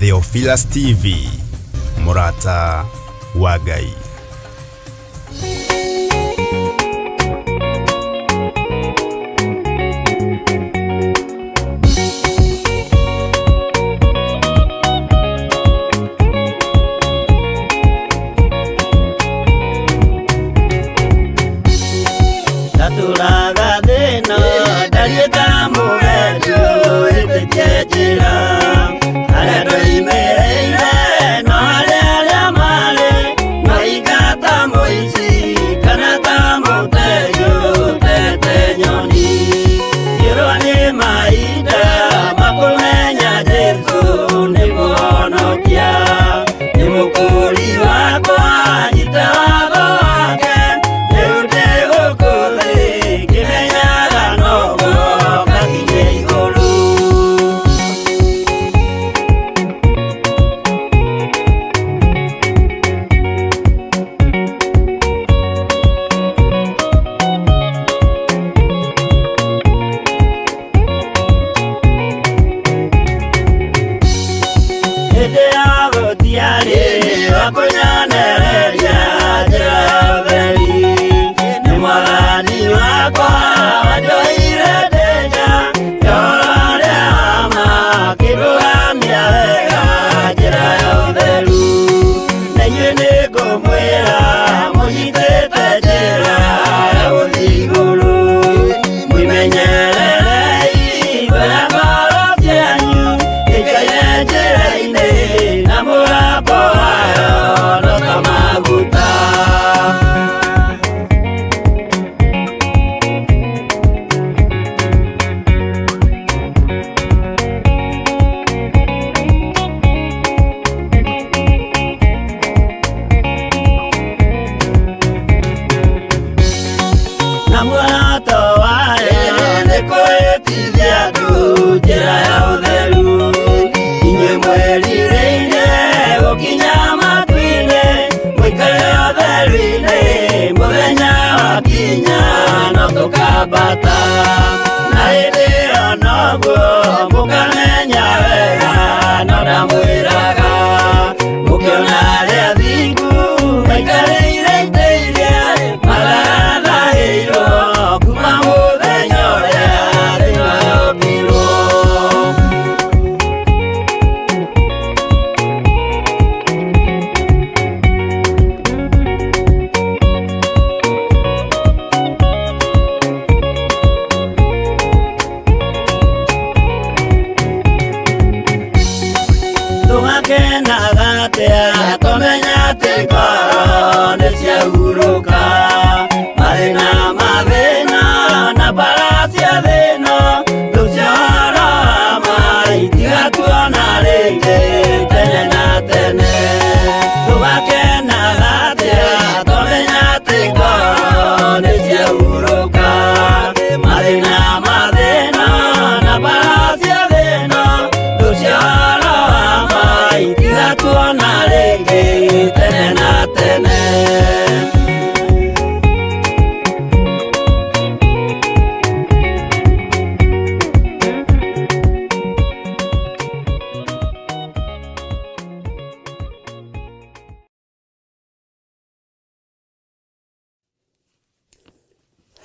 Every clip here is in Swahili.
Theophilus TV, Murata wa Ngai.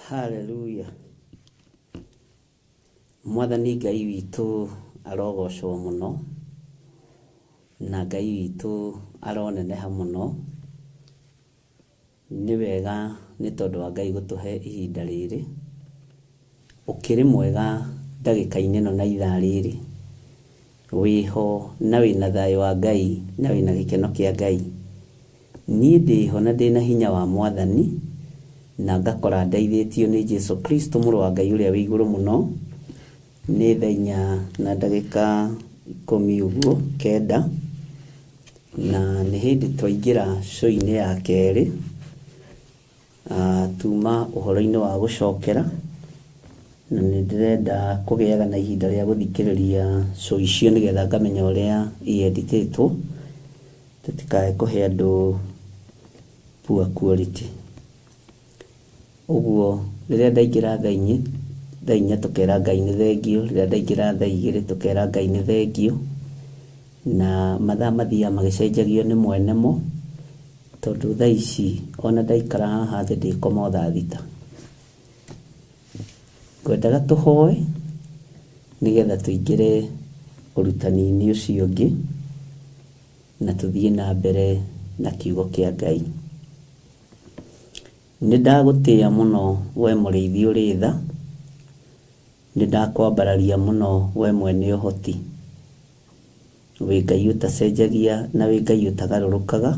Hallelujah. Mwathani Ngai witu arogocwo muno na Ngai witu aroneneha muno. Ni wega ni tondu wa Ngai gutuhe ihinda riri. Ukiri mwega ndagika-ini no na ithaa riri. Wiho na wina thayo wa Ngai na wina gikeno kia Ngai. Ni ndiho na ndina hinya wa Mwathani na ngakora ndaithĩtio nĩ Jesu Kristo mũrũ wa Ngai ũrĩa wĩ igũrũ mũno. Nĩ thaa 4 na ndagĩka 10 ũguo 9 na nĩ hĩndĩ twaingĩra show-inĩ ya kerĩ tuma ũhoro-inĩ wa gũcokera, na nĩ ndĩrenda kũgĩaga na ihinda rĩa gũthikĩrĩria show icio nĩgetha ngamenya ũrĩa ieditĩtwo tũtikae kũhe andũ poor quality. Uguo rĩrĩa ndaingĩra thaa 4 tukera Ngai nĩ thengio, rĩrĩa ndaingĩra thaa 2 tukera Ngai nĩ thengio, na mathaa mathia magicenjagio nĩ mwene mo, tondu thaa ici ona ndaikara haha thĩ ndĩkoma thaa thita. Ngwendaga tũhoe nĩgetha tũingĩre ũrutani-inĩ ũcio ũngĩ na tũthiĩ na mbere na kiugo kĩa Ngai. Nĩndagũtĩĩa mũno we mũrĩithi ũrĩ tha, nĩndakwambararia mũno we mwene ũhoti, wĩ Ngai ũtacenjagia na wĩ Ngai ũtagarũrũkaga,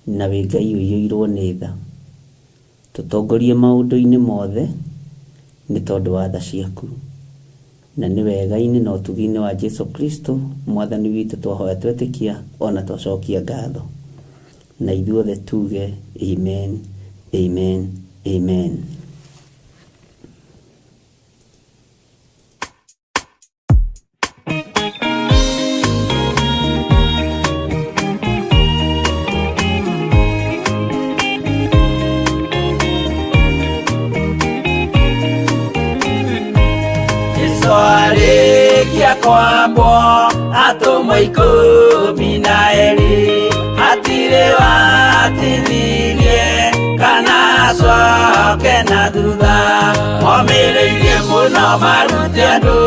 na wĩ Ngai ũiyũirwo nĩ tha. Tũtongorie maũndũ-inĩ mothe nĩ tondũ wa tha ciaku, na nĩ wega-inĩ na ũtugi-inĩ wa Jesu Kristo mwathani witũ twahoya twetĩkia ona twacokia ngatho, na ithuothe tuge amen, amen, amen. Kwambo atumwo 12 hatirĩ watithirie kana acoke na thutha, momĩrĩirie mũno marute andũ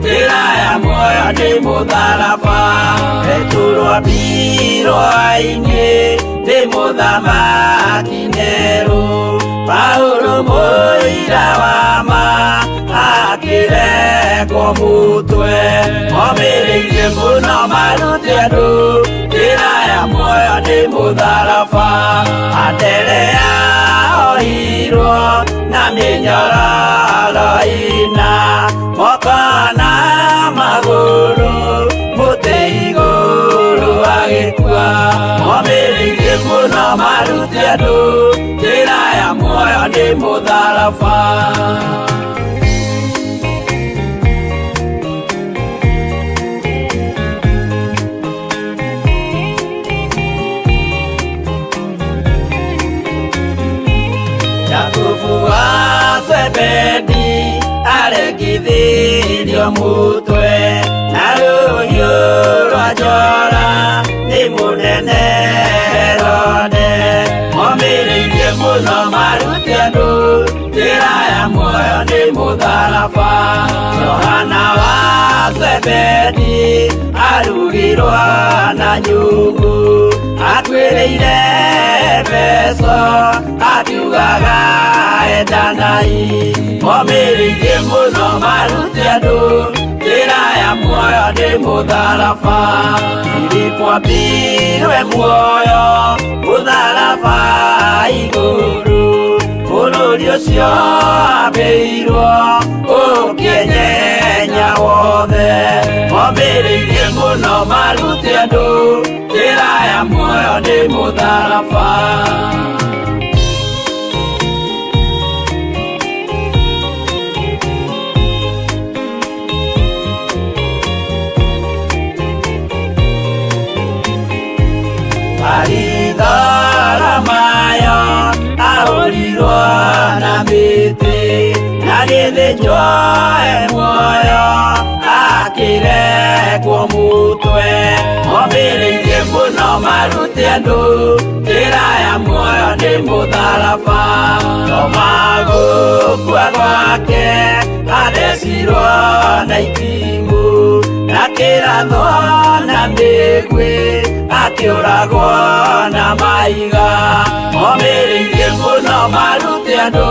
njĩra ya muoyo nĩ mũtharaba, rĩturwo mbirwa-inĩ nĩ mũthamaki Nero, Paulo mũira wa ma akĩrekwo mũtwe, momĩrĩirie mũno marute andũ njĩra ya muoyo nĩ mũtharaba, Anderea ohirwo na mĩnyororo ina, moko na magũrũ mũtĩ igũrũ agĩkua, momĩrĩirie mũno marute andũ njĩra ya muoyo nĩ mũtharaba. Zebedi aregithirio mũtwe na rũhiũ rwa njora nĩ mũnene Herode, momĩrĩirie mũno marute andũ njĩra ya muoyo nĩ mũtharaba, Johana wa Zebedi arugirwo na nyũngũ atuĩrĩire Efeso akiugaga endanai, momĩrĩirie mũno marute andũ njĩra ya muoyo nĩ mũtharaba, Filipo mbirwe muoyo mũtharaba igũrũ, bũrũri ũcio ambĩirwo ũkĩnyenya wothe, momĩrĩirie mũno marute andũ njĩra ya muoyo nĩ mũtharaba. Mayo ahũrirwo na mĩtĩ na gĩthĩnjwo muoyo akĩrekwo mũtwe, momĩrĩirie mũno marute andũ njĩra ya muoyo nĩ mũtharaba, Toma gũkua gwake athecirwo na itimũ na kĩratho na mĩguĩ akĩũragwo na maiga, momĩrĩirie mũno marute andũ.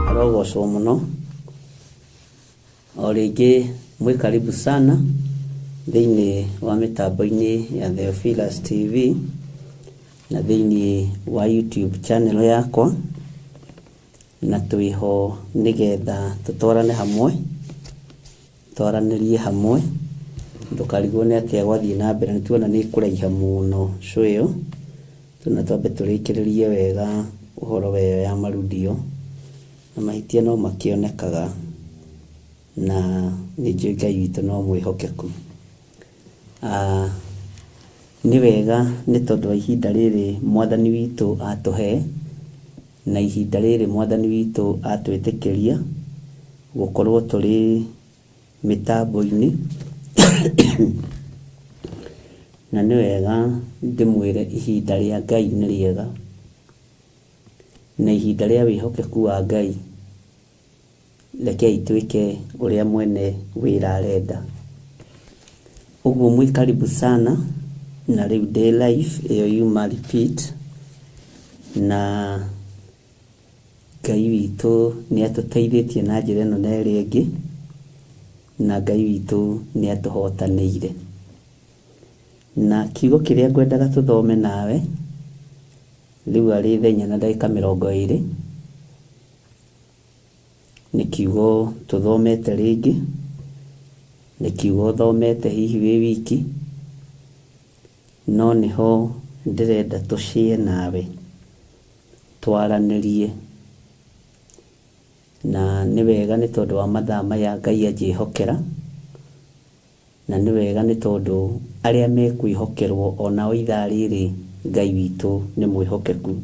Arogocwo mũno o rĩngĩ, mwĩ karibu sana thĩinĩ wa mĩtambo-inĩ ya Theophilus TV na thĩinĩ wa YouTube channel yakwa, na twĩho nĩgetha tũtwarane hamwe, twaranĩrie hamwe ndukarigwo nĩ atĩa gwathiĩ na mbere, nĩ tuona nĩ kũraiha mũno show ĩyo. Tuna twambe tũrĩkĩrĩrie wega ũhoro weyo ya marudio, na mahĩtia no makĩonekaga, na nĩ njũĩ Ngai witũ no mwĩhokeku. Nĩ wega nĩ tondũ wa ihinda rĩrĩ Mwathani witũ atũhe, na ihinda rĩrĩ Mwathani witũ atwĩtĩkĩria gũkorwo tũrĩ mĩtambo-inĩ na nĩ wega ndĩmwĩre ihinda rĩa Ngai nĩ rĩega, na ihinda rĩa wĩhokeku wa Ngai rekei twĩke ũrĩa mwene wĩra arenda. Ũguo mwĩ karibu sana, na rĩu ndĩ live ĩyo yuma repeat, na Ngai witũ nĩ atũteithĩtie na njĩra ĩno na ĩrĩa ĩngĩ, na Ngai witũ nĩ atũhotanĩire. Na kiugo kĩrĩa ngwendaga tũthome nawe rĩu arĩ 4:20 nĩ kiugo tũthomete rĩngĩ, nĩ kiugo thomete hihi wĩ wiki, no nĩho ndĩrenda tũshare nawe, twaranĩrie. Na nĩ wega nĩ tondũ wa mathaa maya Ngai anjĩhokera, na nĩ wega nĩ tondũ arĩa mekwĩhokerwo onao ithaa rĩrĩ Ngai witũ nĩ mwĩhokeku.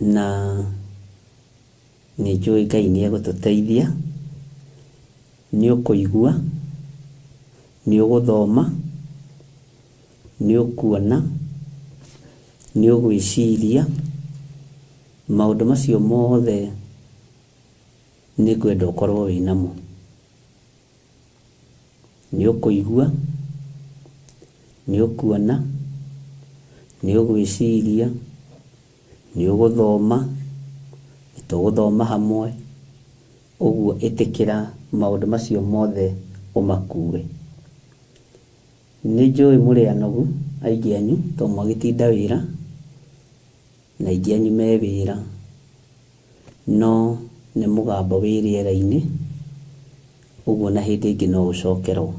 Na nĩ njũĩ Ngai nĩ egũtũteithia, nĩ ũkũigua, nĩ ũgũthoma, nĩ ũkuona, nĩ ũgwĩciria, maũndũ macio mothe nĩ ngwenda ũkorwo wĩ namo. Nĩ ũkũigua, nĩ ũkuona, nĩ ũgwĩciria, nĩ ũgũthoma, nĩ tũgũthoma hamwe. Ũguo ĩtĩkĩra maũndũ macio mothe ũmakue. Nĩ njũĩ mũrĩ anogu aingĩ anyu to mwagĩtinda wĩra, na aingĩ anyu me wĩra, no nĩ mũgambo wĩ rĩera-inĩ, ũguo na hĩndĩ ĩngĩ no ũcokerwo.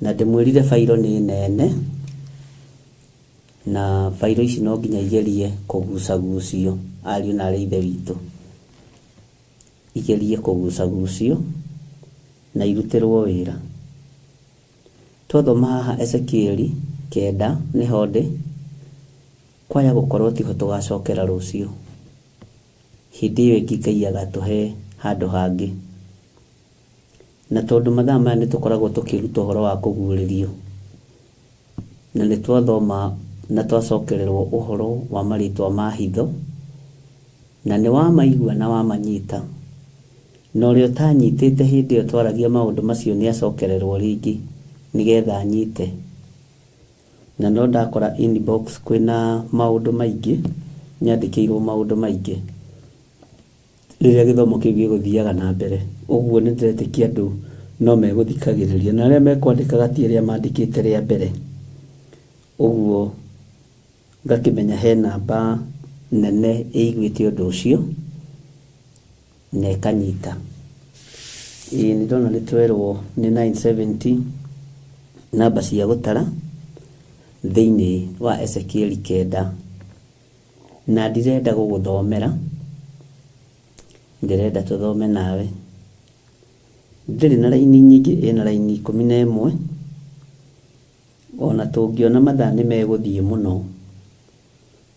Na ndĩmwĩrire failo nĩ nene, na failo ici no nginya igerie kũgucagucio ariũ na arĩ ithe witũ, igerie kũgucagucio na irutĩrwo wĩra. Twathoma haha Ezekieli 9 nĩho ndĩ, kwaya gũkorwo tiho tũgacokera rũciũ, hĩndĩ ĩyo ĩngĩ Ngai agatũhe handũ hangĩ. Na tondũ mathaa maya nĩ tũkoragwo tũkĩruta ũhoro wa kũguũrĩrio, na nĩ twathoma na twacokererwo ũhoro wa marĩtwa ma hitho, na nĩ wamaigua na wamanyita, na ũrĩa ũtanyitĩte hĩndĩ ĩyo twaragia maũndũ macio nĩ acokererwo rĩngĩ nĩgetha anyite. Na no ndakora inbox kwĩna maũndũ maingĩ, nyandĩkĩirwo maũndũ maingĩ rĩrĩa gĩthomo kĩu gĩgũthiaga na mbere. Ũguo nĩ ndĩretĩkia andũ no megũthikagĩrĩria, na arĩa mekwandĩkaga ti arĩa mandĩkĩte rĩa mbere. Ũguo ngakĩmenya he namba nene ĩiguĩte ũndũ ũcio na ĩkanyita. Nĩ ndona nĩ twerwo nĩ 970 namba cia gũtara thĩinĩ wa Ezekieli 9, na ndirenda gũgũthomera, ndĩrenda tũthome nawe. Ndĩrĩ na raini nyingĩ, ĩna raini 11, ona tũngĩona mathaa nĩ megũthiĩ mũno,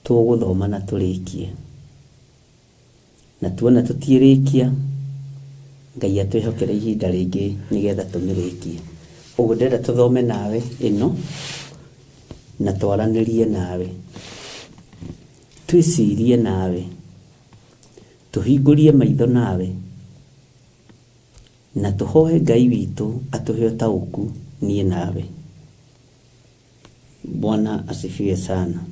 tũgũthoma na tũrĩkie, na tuona tũtiĩrĩkia Ngai atwĩhokere ihinda rĩngĩ nĩgetha tũmĩrĩkie. Ũguo ndĩrenda tũthome nawe ĩno na twaranĩrie nawe, twĩcirie nawe, tũhingũrie maitho nawe, na tũhoe Ngai witũ atũhe ũtaũku niĩ nawe. Bwana asifiwe sana.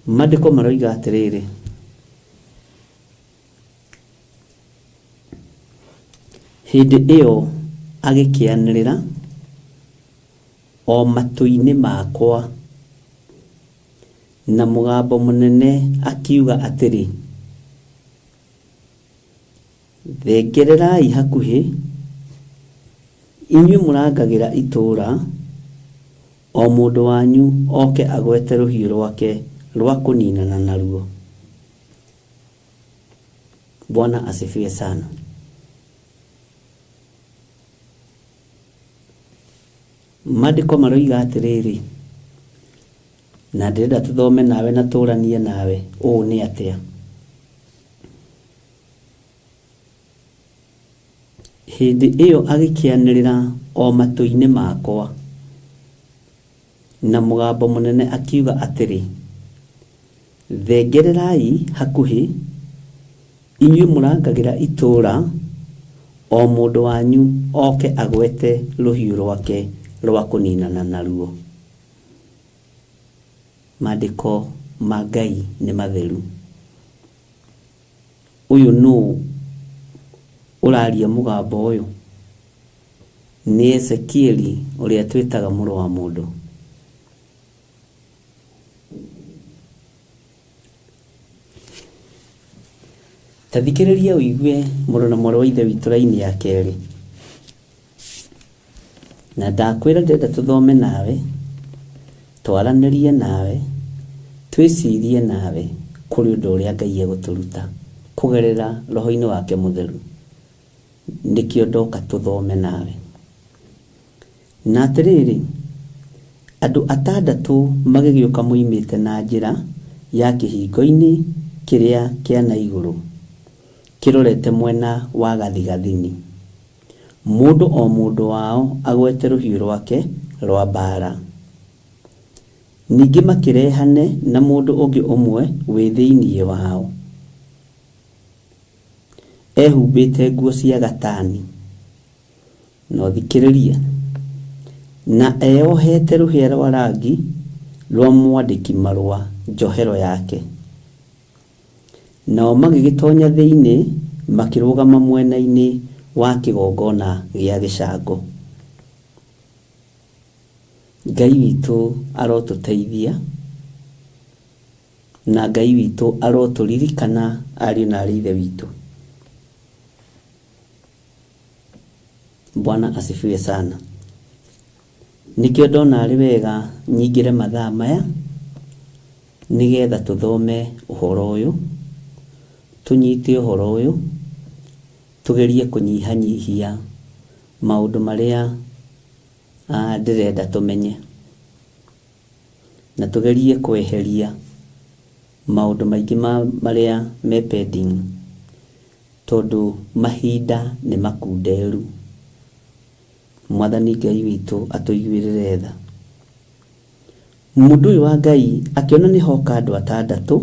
Maandĩko maroiga atĩrĩrĩ, hĩndĩ ĩyo agĩkĩanĩrĩra o matũ-inĩ makwa na mũgambo mũnene akiuga atĩrĩ, thengererai hakuhi inyuĩ mũrangagĩra itũũra o mũndũ wanyu oke agwete rũhiũ rwake rwa kũninana naruo. Bwana asifiwe sana. Maandĩko maroiga atĩrĩrĩ, na ndĩrenda tũthome nawe na tũranie nawe ũũ nĩ atĩa. Hĩndĩ ĩyo agĩkĩanĩrĩra o matũ-inĩ makwa, na mũgambo mũnene akiuga atĩrĩ, thengererai hakuhĩ inyuĩ mũrangagĩra itũũra o mũndũ wanyu oke agwete rũhiũ rwake rwa kũninana naruo. Maandĩko ma Ngai nĩ matheru. Ũyũ nũ ũraria mũgambo ũyũ? Nĩ Ezekieli ũrĩa twĩtaga mũrũ wa mũndũ. Tathikĩrĩria ũigue mũrũ na mwarĩ wa ithe witũ raini ya kerĩ. Na ndakwĩra ndĩrenda tũthome nawe, twaranĩrie nawe, twĩcirie nawe kũrĩ ũndũ ũrĩa Ngai egũtũruta kũgerera roho-inĩ wake mũtheru. Nĩkĩo ndoka tũthome nawe. Na atĩrĩrĩ, andũ 6 magĩgĩũka moimĩte na njĩra ya kĩhingo-inĩ kĩrĩa kĩa na igũrũ, kĩrorete mwena wa gathigathini. Mũndũ o mũndũ wao agwete rũhiũ rwake rwa mbaara. Ningĩ makĩrehane na mũndũ ũngĩ ũmwe wĩ thĩinĩ wao, ehumbĩte nguo cia gatani. No thikĩrĩria, na eyohete rũhĩa rwa rangi rwa mwandĩki marũa njohero yake. Nao magĩgĩtonya thĩinĩ, makĩrũgama mwena-inĩ wa kĩgongona gĩa gĩcango. Ngai witũ arotũteithia, na Ngai witũ arotũririkana ariũ na aarĩ ithe witũ. Bwana asifiwe sana. Nĩkĩo ndona arĩ wega nyingĩre mathaa maya nĩgetha tũthome ũhoro ũyũ, tũnyite ũhoro ũyũ, tũgerie kũnyihanyihia maũndũ marĩa ndĩrenda tũmenye, na tũgerie kweheria maũndũ maingĩ marĩa me pending, tondũ mahinda nĩ makunderu. Mwathani Ngai witũ atũiguĩrĩre tha. Mũndũ ũyũ wa Ngai akĩona nĩ hoka andũ 6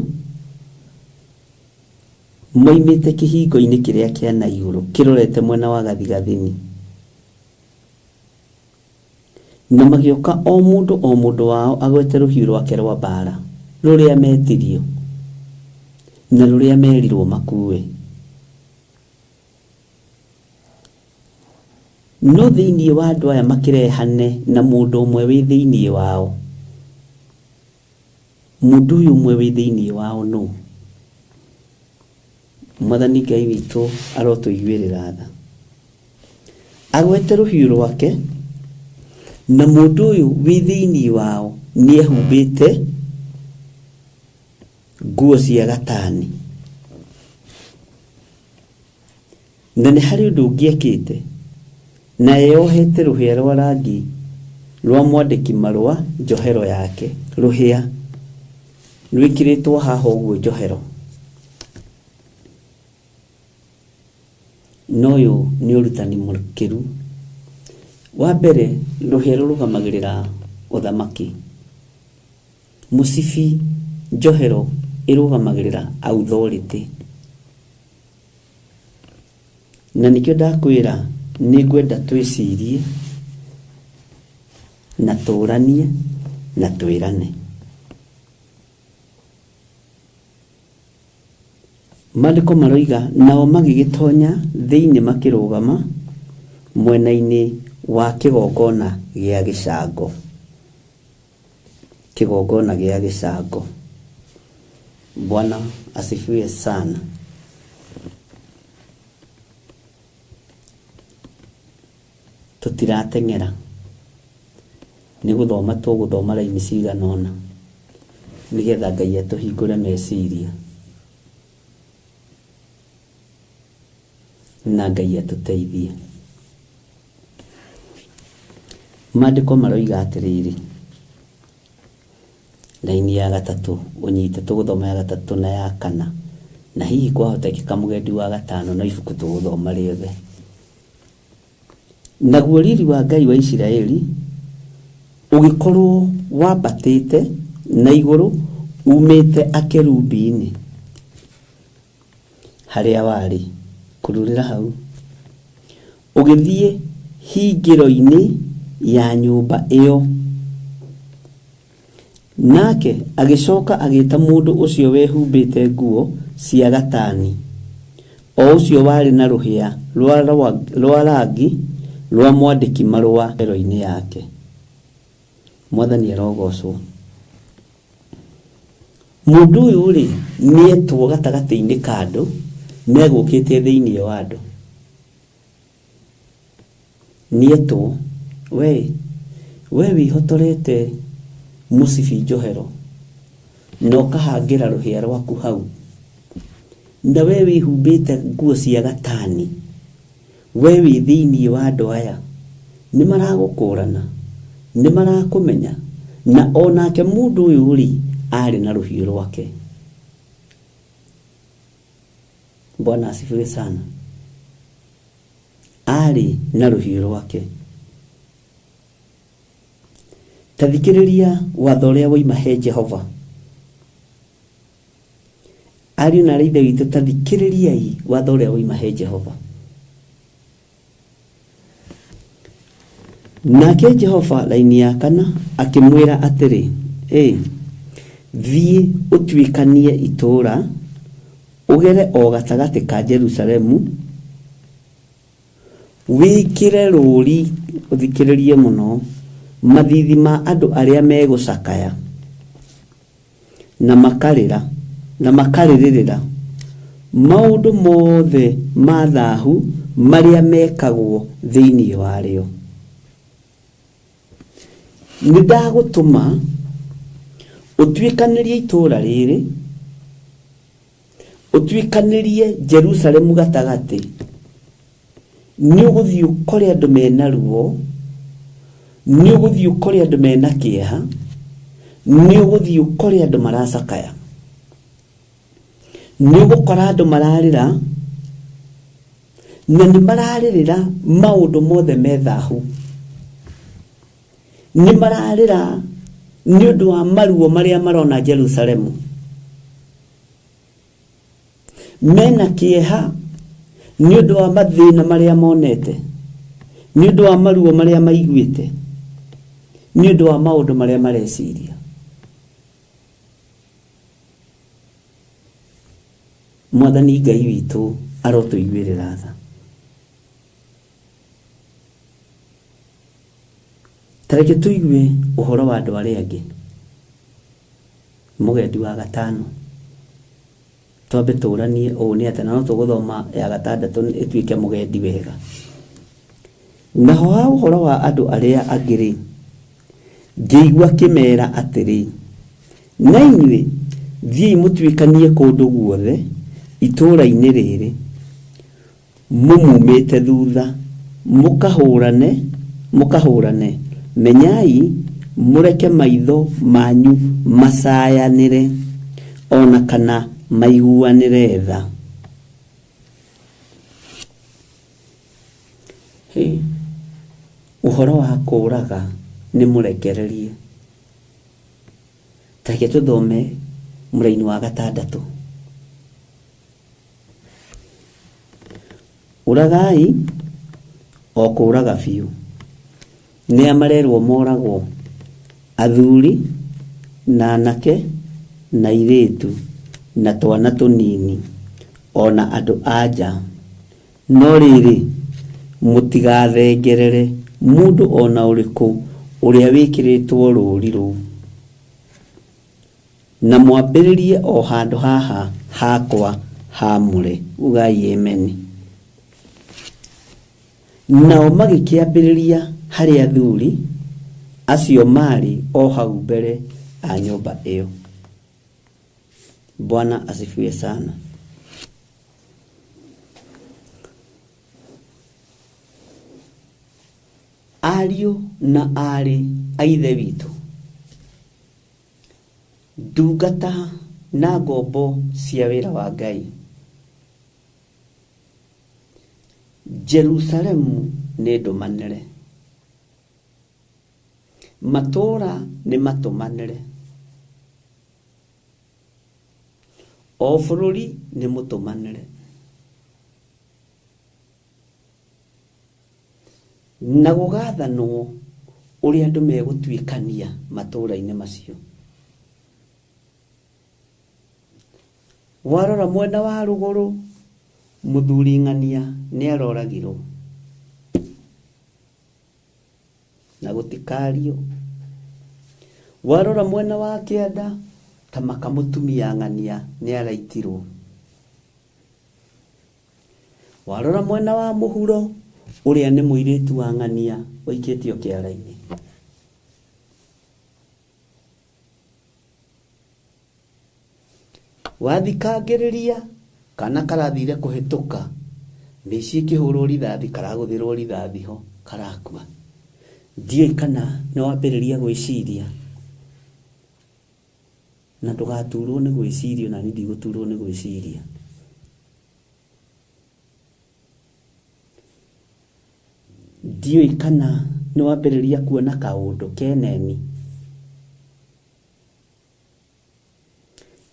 moimĩte kĩhingo-inĩ kĩrĩa kĩa na igũrũ, kĩrorete mwena wa gathigathini. Na magĩũka o mũndũ wao agwete rũhiũ rwake rwa mbaara, rũrĩa metirio na rũrĩa merirwo makuue. No thĩinĩ wa andũ aya makĩrehane na mũndũ ũmwe wĩ thĩinĩ wao. Mũndũ ũyũ ũmwe wĩ thĩinĩ wao nũ? Mwathani Ngai witũ arotũiguĩrĩra tha. Agwete rũhiũ rwake, na mũndũ ũyũ wĩ thĩinĩ wao nĩ ehumbĩte nguo cia gatani. Na nĩ harĩ ũndũ ũngĩ ekĩte, na eyohete rũhĩa rwa rangi rwa mwandĩki marũa njohero yake. Rũhĩa rwĩkĩrĩtwo haha ũguo njohero. No ũyũ nĩ ũrutani mũkĩru. Wa mbere, rũhĩa rũrũgamagĩrĩra ũthamaki. Mũcibi njohero ĩrũgamagĩrĩra authority. Na nĩkĩo ndakwĩra nĩ ngwenda twĩcirie na tũranie na twĩrane. Maandĩko maroiga nao magĩgĩtonya thĩinĩ makĩrũgama mwena-inĩ wa kĩgongona gĩa gĩcango. Kĩgongona gĩa gĩcango. Bwana asifiwe sana. tutirateng'era nĩ gũthoma tũgũthoma raini cigana ũna nĩgetha Ngai atũhingũre meciria na Ngai atũteithie. Maandĩko maroiga atĩrĩrĩ, raini ya gatatũ ũnyite tũgũthoma ya gatatũ na ya kana, na hihi kwahotekeka mũgendi wa gatano no ibuku tũgũthoma rĩothe. Naguo riri wa Ngai wa Isiraeli ũgĩkorwo wambatĩte na igũrũ umĩte akerubi-inĩ harĩa warĩ kũrũrĩra hau, ũgĩthiĩ hingĩro-inĩ ya nyũmba ĩyo. Nake agĩcoka agĩta mũndũ ũcio wehumbĩte nguo cia gatani, o ũcio warĩ na rũhĩa rwa rangi rwa mwandĩki marũa hero-inĩ yake. Mwathani arogocwo. Mũndũ ũyũ rĩ nĩetwo gatagatĩ-inĩ ka andũ megũkĩte thĩinĩ wa andũ. Nĩetwo we wĩhotorete mũcibi njohero na ũkahangĩra rũhĩa rwaku hau, na we wĩhumbĩte nguo cia gatani, we wĩ thĩinĩ wa andũ aya, nĩ maragũkũrana, nĩ marakũmenya, na onake mũndũ ũyũ rĩ arĩ na rũhiũ rwake. Bwana asifiwe sana. Arĩ na rũhiũ rwake. Tathikĩrĩria watho ũrĩa woima he Jehova. Ariũ na aithe witũ, tathikĩrĩriai watho ũrĩa woima he Jehova. Nake Jehova raini ya kana akĩmwĩra atĩrĩ, thiĩ ũtuĩkanie itũũra, ũgere o gatagatĩ ka Jerusalemu, wĩkĩre rũũri, ũthikĩrĩrie mũno, mathithi ma andũ arĩa megũcakaya na makarĩra na makarĩrĩra maũndũ mothe ma thaahu marĩa mekagwo thĩinĩ warĩo. Nĩndagũtũma ũtuĩkanĩrie itũũra rĩrĩ, ũtuĩkanĩrie Jerusalemu gatagatĩ. Nĩ ũgũthiĩ ũkore andũ mena ruo, nĩ ũgũthiĩ ũkore andũ mena kĩeha, nĩ ũgũthiĩ ũkore andũ maracakaya, nĩ ũgũkora andũ mararĩra, na nĩ mararĩrĩra maũndũ mothe me thaahu. Nĩ mararĩra nĩ ũndũ wa maruo marĩa marona Jerusalemu. Mena kĩeha nĩ ũndũ wa mathĩna marĩa monete, nĩ ũndũ wa maruo marĩa maiguĩte, nĩ ũndũ wa maũndũ marĩa mareciria. Mwathani Ngai witũ arotũiguĩrĩra tha. Tareke tũigue ũhoro wa andũ arĩa angĩ. Mũgendi wa gatano twambe tũranie ũũ nĩ atĩ, na no tũgũthoma ya gatandatũ ĩtuĩke mũgendi wega. Naho ha ũhoro wa andũ arĩa angĩ rĩ, ngĩigua kĩmera atĩrĩ, na inyuĩ thiĩi mũtuĩkanie kũndũ guothe itũũra-inĩ rĩrĩ, mũmumĩte thutha, mũkahũrane, menyai mũreke maitho manyu macayanĩre, ona kana maiguanĩre tha. Ũhoro wa kũũraga nĩ mũrekererie. Tareke tũthome mũraini wa gatandatũ. Ũragai o kũũraga biũ. Nĩ amarerwo moragwo athuri na anake na airĩtu na twana tũnini ona andũ anja. No rĩrĩ mũtigathengerere mũndũ ona ũrĩkũ ũrĩa wĩkĩrĩtwo rũũri rũu, na mwambĩrĩrie o handũ haha hakwa haamũre. Ugai amen. nao magĩkĩambĩrĩria harĩ athuri acio marĩ o hau mbere a nyũmba ĩyo. Bwana asifiwe sana. Ariũ na arĩ a ithe witũ, ndungata na ngombo cia wĩra wa Ngai, Jerusalemu nĩ ndũmanĩre, matũũra nĩ matũmanĩre, o bũrũri nĩ mũtũmanĩre, na gũgathanwo ũrĩa andũ megũtuĩkania matũũra-inĩ macio. Warora mwena wa rũgũrũ, mũthuri ng'ania nĩ aroragirwo na gũtikario. Warora mwena wa kĩanda, Kamaka mũtumia ng'ania nĩ araitirwo. Warora mwena wa mũhuro, ũrĩa nĩ mũirĩtu wa ng'ania ũikĩtio kĩara-inĩ. Wathikangĩrĩria, kana karathire kũhĩtũka, mĩciĩ kĩhũrwo rithathi, karagũthĩrwo rithathi ho, karakua. Ndiũĩ kana nĩ wambĩrĩria gwĩciria, na ndũgaturwo nĩ gwĩciria, na niĩ ndigũturwo nĩ gwĩciria. Ndiũĩ kana nĩ wambĩrĩria kuona kaũndũ keneni.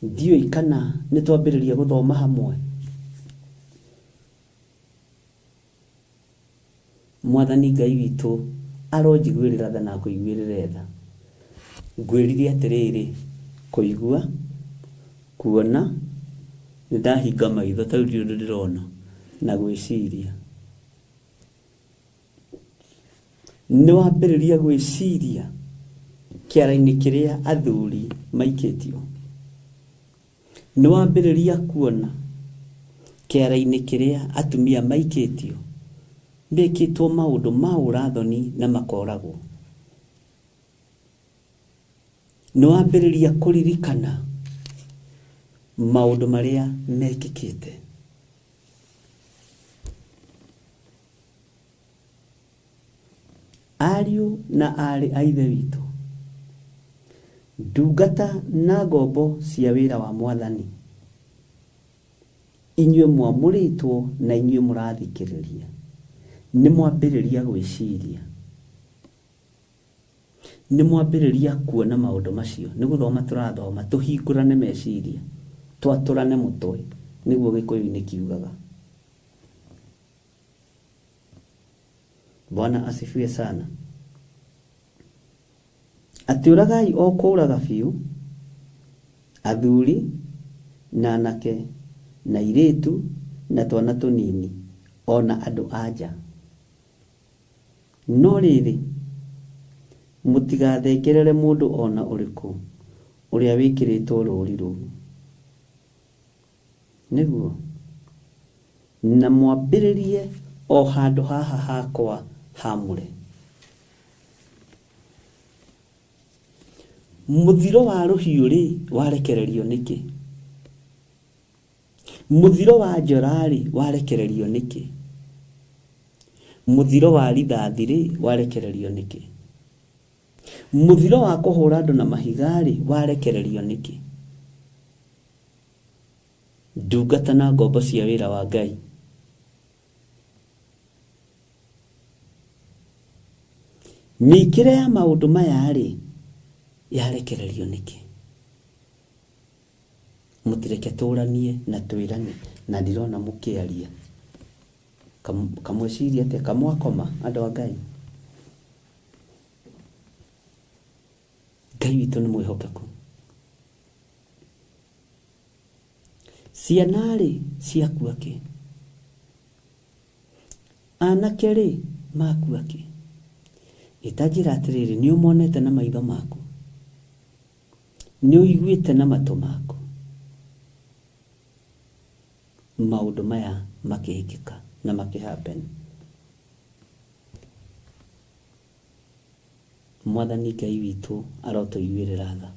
Ndiũĩ kana nĩ twambĩrĩria gũthoma hamwe. Mwathani Ngai witũ aronjiguĩrĩra tha na kũiguĩrĩra tha. Ngwĩrire atĩrĩrĩ, kũigua, kuona, nĩ ndahinga maitho ta rĩu ndĩrona, na gwĩciria. Nĩ wambĩrĩria gwĩciria kĩara-inĩ kĩrĩa athuri maikĩtio. Nĩ wambĩrĩria kuona kĩara-inĩ kĩrĩa atumia maikĩtio, mekĩtwo maũndũ ma ũrathoni na makoragwo. Nĩ wambĩrĩria kũririkana maũndũ marĩa mekĩkĩte. Ariũ na arĩ a ithe witũ, ndungata na ngombo cia wĩra wa Mwathani, inyuĩ mwamũrĩtwo na inyuĩ mũrathikĩrĩria, nĩ mwambĩrĩria gwĩciria, nĩ mwambĩrĩria kuona maũndũ macio. Nĩ gũthoma tũrathoma, tũhingũrane meciria, twatũrane mũtwe, nĩguo Gĩkũyũ-inĩ kiugaga. Bwana asifiwe sana. Atiũragai o kũũraga biũ, athuri na anake na airĩtu na twana tũnini, ona andũ anja. No rĩrĩ, mũtigathengerere mũndũ ona ũrĩkũ ũrĩa wĩkĩrĩtwo rũũri rũu. Nĩguo, na mwambĩrĩrie o handũ haha hakwa hamũre. Mũthiro wa rũhiũ rĩ warekererio nĩkĩ? Mũthiro wa njora rĩ warekererio nĩkĩ? Mũthiro wa rithathi rĩ warekererio nĩkĩ? Mũthiro wa kũhũra andũ na mahiga rĩ warekererio nĩkĩ? Ndungata na ngombo cia wĩra wa Ngai, mĩkĩre ya maũndũ maya rĩ yarekererio nĩkĩ? Mũtireke tũranie na twĩrane, na ndirona mũkĩaria. Kamwĩciria atĩa, kamwakoma andũ a Ngai? Ngai witũ nĩ mwĩhokeku. Ciana rĩ ciakua kĩ? Anake rĩ makua kĩ? Itanjĩra atĩrĩrĩ, nĩ ũmonete na maitho maku, nĩ ũiguĩte na matũ maku maũndũ maya makĩhĩkĩka na makĩhappen. Mwathani Ngai witũ arotũiguĩrĩra tha.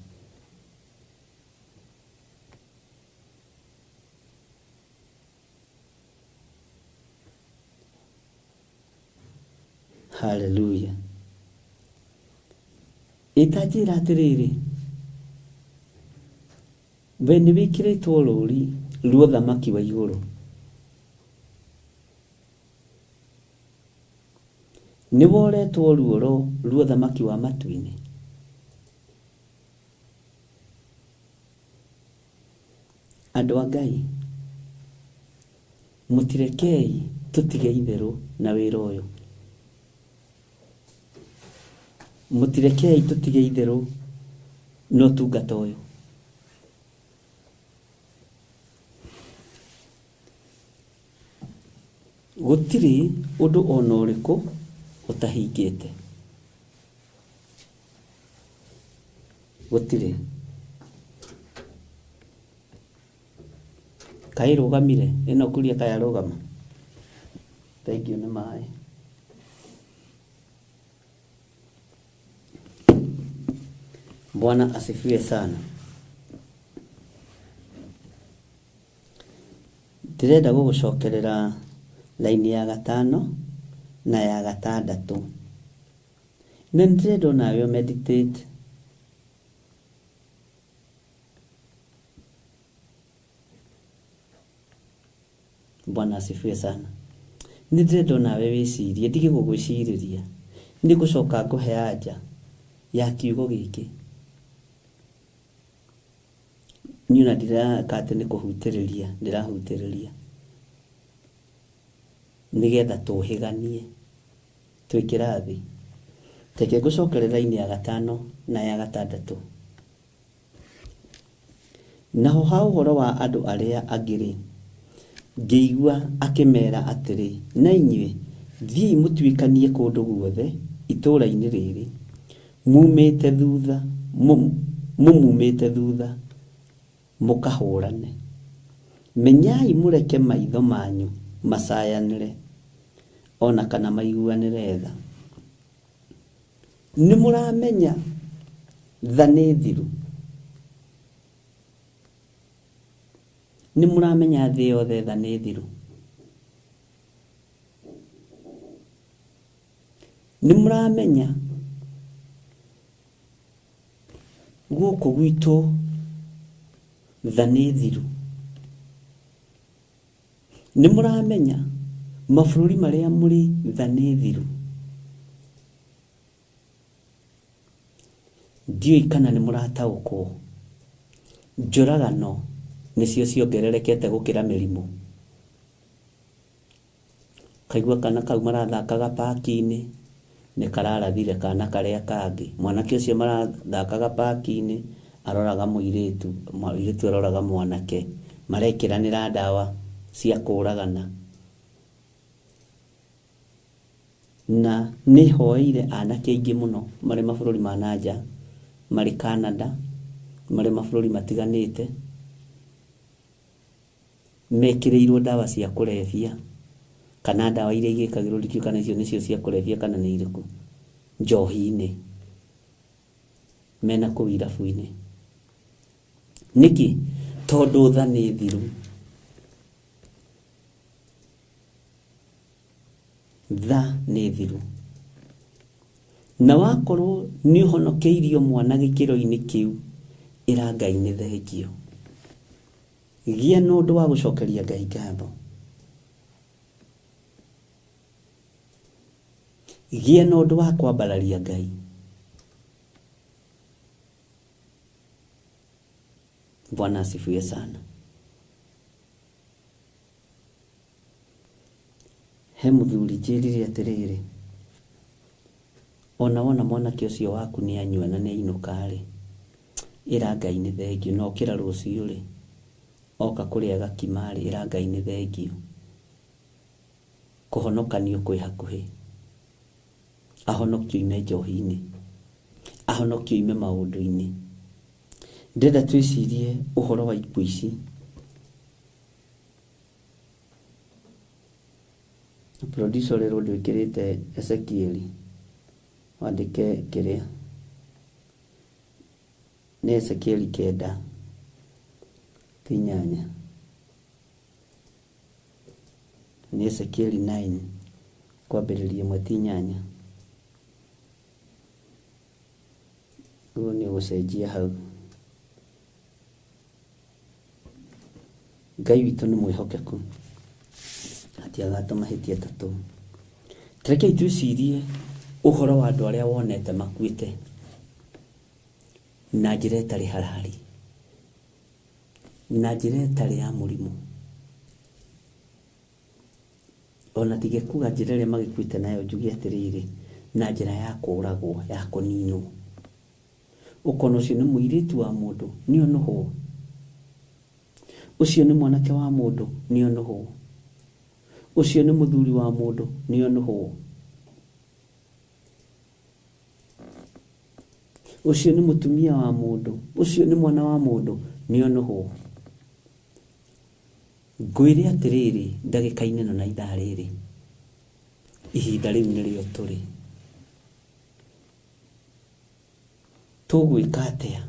Hallelujah. Itanjĩra atĩrĩrĩ, we nĩ wĩkĩrĩtwo rũũri rwa ũthamaki wa igũrũ. Nĩ woretwo ruoro rwa ũthamaki wa matu-inĩ. Andũ a Ngai, mũtirekei tũtige itherũ na wĩra ũyũ. Mũtirekei tũtige itherũ na ũtungata ũyũ. Gũtirĩ ũndũ ona ũrĩkũ ũtahingĩte. Gũtirĩ. Kaĩ rũgamire? Ĩno kuria kaya rũgama. Thank you nĩ maĩ. Bwana asifiwe sana. Ndĩrenda gũgũcokerera laini ya 5 na ya 6. Na ndĩrenda onawe meditate Bwana asifiwe sana. Ndĩrenda onawe wĩcirie, ndige gũgwĩcirĩria. Nĩ gũcoka ngũhe anja ya kiugo gĩkĩ. Niuna ndirakate nĩ kũhutĩrĩria, ndirahutĩrĩria. Nigetha tũhĩganie twĩkĩrathi. Teke ngũcokerera laini ya 5 na ya 6. Naho ha ũhoro wa andũ arĩa angĩ ngĩigua akĩmera atĩrĩ, na inyuĩ thiĩ mũtuĩkanie kũndũ guothe itũũra-inĩ rĩrĩ, mumĩte thutha mũkahũrane. Menyai mũreke maitho manyu macayanĩre, ona kana maiguanĩre tha. Nĩ mũramenya tha nĩ thiru. Nĩ mũramenya thĩ yothe tha nĩ thiru. Nĩ mũramenya gũkũ gwitũ tha nĩ thiru. Nĩ mũramenya mabũrũri marĩa mũrĩ tha nĩ thiru. Ndiũĩ kana nĩ mũrataũkwo. Njũragano nĩcio ciongererekete gũkĩra mĩrimũ. Kaigua kana kau marathakaga paki-inĩ nĩ kararathire kana karĩa kangĩ. Mwanake ũcio marathakaga paki-inĩ aroraga mũirĩtu, mũirĩtu aroraga mwanake, marekĩranĩra ndawa cia kũragana. Na nĩ hoeire anake aingĩ mũno marĩ mabũrũri ma nanja, marĩ Canada, marĩ mabũrũri matiganĩte, mekĩrĩirwo ndawa cia kũrebia, kana ndawa iria igĩkagĩrwo rikio, kana icio nĩcio cia kũrebia kana nĩ irĩkũ, njohi-inĩ, mena kũu irabu-inĩ. Nĩkĩ? Tondũ tha nĩ thiru. Tha nĩ thiru. Na wakorwo nĩ ũhonokeirio mwana gĩkĩro-inĩ kĩu, ĩra Ngai nĩ thengio. Gĩa na ũndũ wa gũcokeria Ngai ngatho. Gĩa na ũndũ wa kwambararia Ngai. Bwana asifiwe sana. He mũthuri njĩrire atĩrĩrĩ, ona wona mwanake ũcio waku nĩ anyua na nĩ ainũka-rĩ, ĩra Ngai nĩ thengio. Na ũkĩra rũciũ-rĩ, oka kũrĩa gakima-rĩ, ĩra Ngai nĩ thengio. Kũhonokanio kwĩ hakuhĩ. Ahonokio ime njohi-inĩ, ahonokio ime maũndũ-inĩ. Ndĩrenda twĩcirie ũhoro wa ikuũ ici. Producer rero ndwĩkĩrĩte Ezekieli, wandĩke kĩrĩa nĩ Ezekieli 9 ti 8, nĩ Ezekieli 9 kwambĩrĩria 1 ti 8. Ũguo nĩ ũgũcenjia hau. Ngai witũ nĩ mwĩhokeku atĩ agatũmahĩtia tatũ. Rekei twĩcirie ũhoro wa andũ arĩa wonete makuĩte na njĩra ĩtarĩ harari, na njĩra ĩtarĩ ya mũrimũ, ona tige kuga njĩra ĩrĩa magĩkuĩte nayo njuge atĩrĩrĩ, na njĩra ya kũragwo, ya kũninwo. Ũkona ũcio nĩ mũirĩtu wa mũndũ, nĩ onohwo. Ũcio nĩ mwanake wa mũndũ, nĩ onohwo. Ũcio nĩ mũthuri wa mũndũ, nĩ onohwo. Ũcio nĩ mũtumia wa mũndũ, ũcio nĩ mwana wa mũndũ, nĩ onohwo. Ngwĩre atĩrĩrĩ, ndagĩka-inĩ ĩno na ithaa rĩrĩ, ihinda rĩu nĩrĩo tũrĩ. Tũgwĩka atĩa?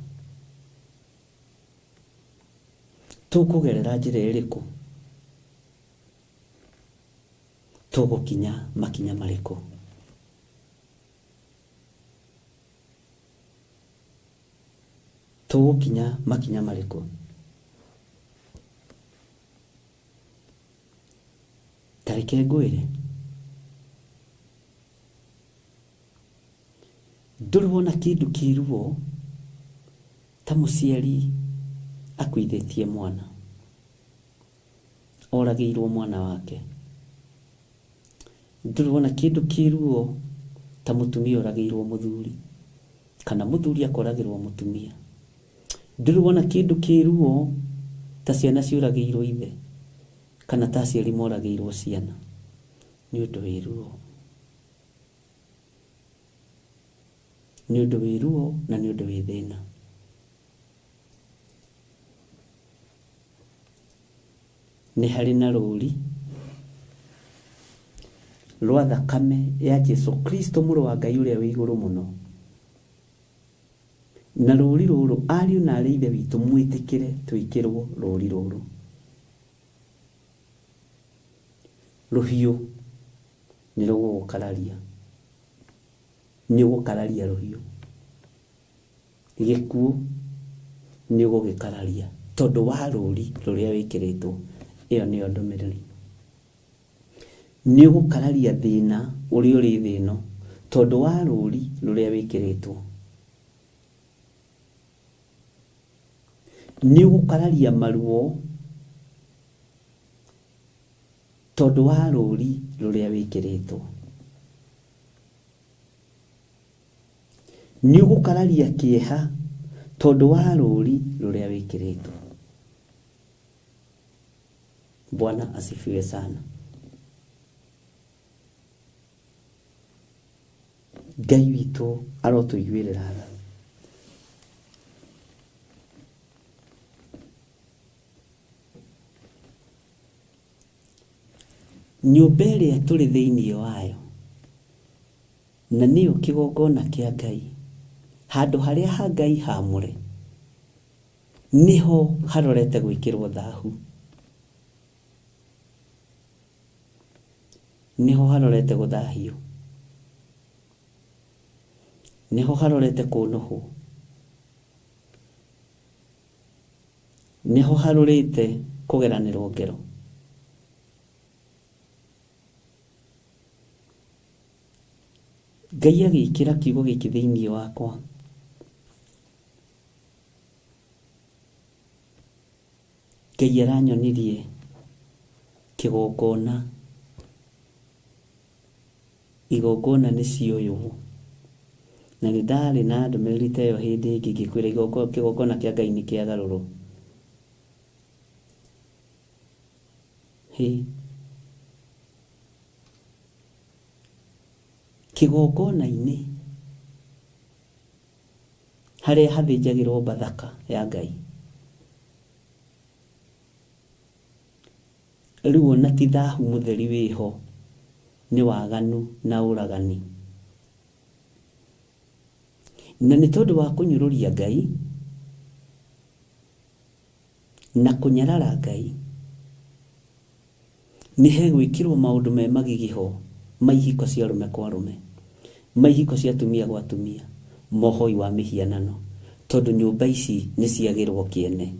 Tũkũgerera njĩra ĩrĩkũ? Tũgũkinya makinya marĩkũ? Tũgũkinya makinya marĩkũ? Tareke ngwĩre, ndũrĩ wona kĩndũ kĩruo ta mũciari akuithĩtie mwana, oragĩirwo mwana wake. Ndũrĩ wona kĩndũ kĩruo ta mũtumia oragĩirwo mũthuri, kana mũthuri akoragĩrwo mũtumia. Ndũrĩ wona kĩndũ kĩruo ta ciana ciũragĩirwo ithe, kana ta aciari moragĩirwo ciana. Nĩ ũndũ wĩ ruo, nĩ ũndũ wĩ ruo na nĩ ũndũ wĩ thĩna. Nĩ harĩ na rũri rwa thakame ya Jesu Kristo mũrũ wa Ngai ũrĩa wĩ igũrũ mũno. Na rũri rũrũ ariũ na arĩ ithe witũ mwĩtĩkĩre twĩkĩrwo rũri rũrũ. Rũhiũ nĩ rũgũgũkararia, nĩ ũgũkararia rũhiũ. Gĩkuũ nĩ ũgũgĩkararia tondũ wa rũri rũrĩa wĩkĩrĩtwo. Ĩyo nĩyo ndũmĩrĩri. Nĩ ũgũkararia thĩna ũrĩa ũrĩ thĩ ĩno tondũ wa rũri rũrĩa wĩkĩrĩtwo. Nĩ ũgũkararia maruo tondũ wa rũri rũrĩa wĩkĩrĩtwo. Nĩ ũgũkararia kĩeha tondũ wa rũri rũrĩa wĩkĩrĩtwo. Bwana asifiwe sana. Ngai witũ arotũiguĩrĩra tha. Nyũmba ĩrĩa tũrĩ thĩinĩ wayo, na nĩyo kĩgongona kĩa Ngai, handũ harĩa ha Ngai haamũre, niho harorete gwĩkĩrwo thahu. Niho harorete gũthahio. Niho harorete kũnohwo. Niho harorete kũgeranĩrwo ngero. Ngai agĩkĩra kiugo gĩkĩ thĩinĩ wakwa, Ngai aranyonirie kĩgongona. Igongona nĩ cioywo. Na nĩ ndarĩ na ndũmĩrĩri ta ĩyo hĩndĩ ĩngĩ ngĩkwĩra kĩgongona kĩa Ngai nĩ kĩagarũrwo. Kĩgongona-inĩ harĩa hathĩnjagĩrwo Bathaka ya Ngai, rĩu ona ti thahu mũtheri wĩho, nĩ waganu na ũragani. Na nĩ tondũ wa kũnyũrũria Ngai, na kunyarara Ngai ni hegwikirwo maundu me magigiho maihiko cia rume kwa rume, maihiko cia tumia gwa tumia, mohoi wa mihianano, tondu nyumba ici ni ciagirwo kiene.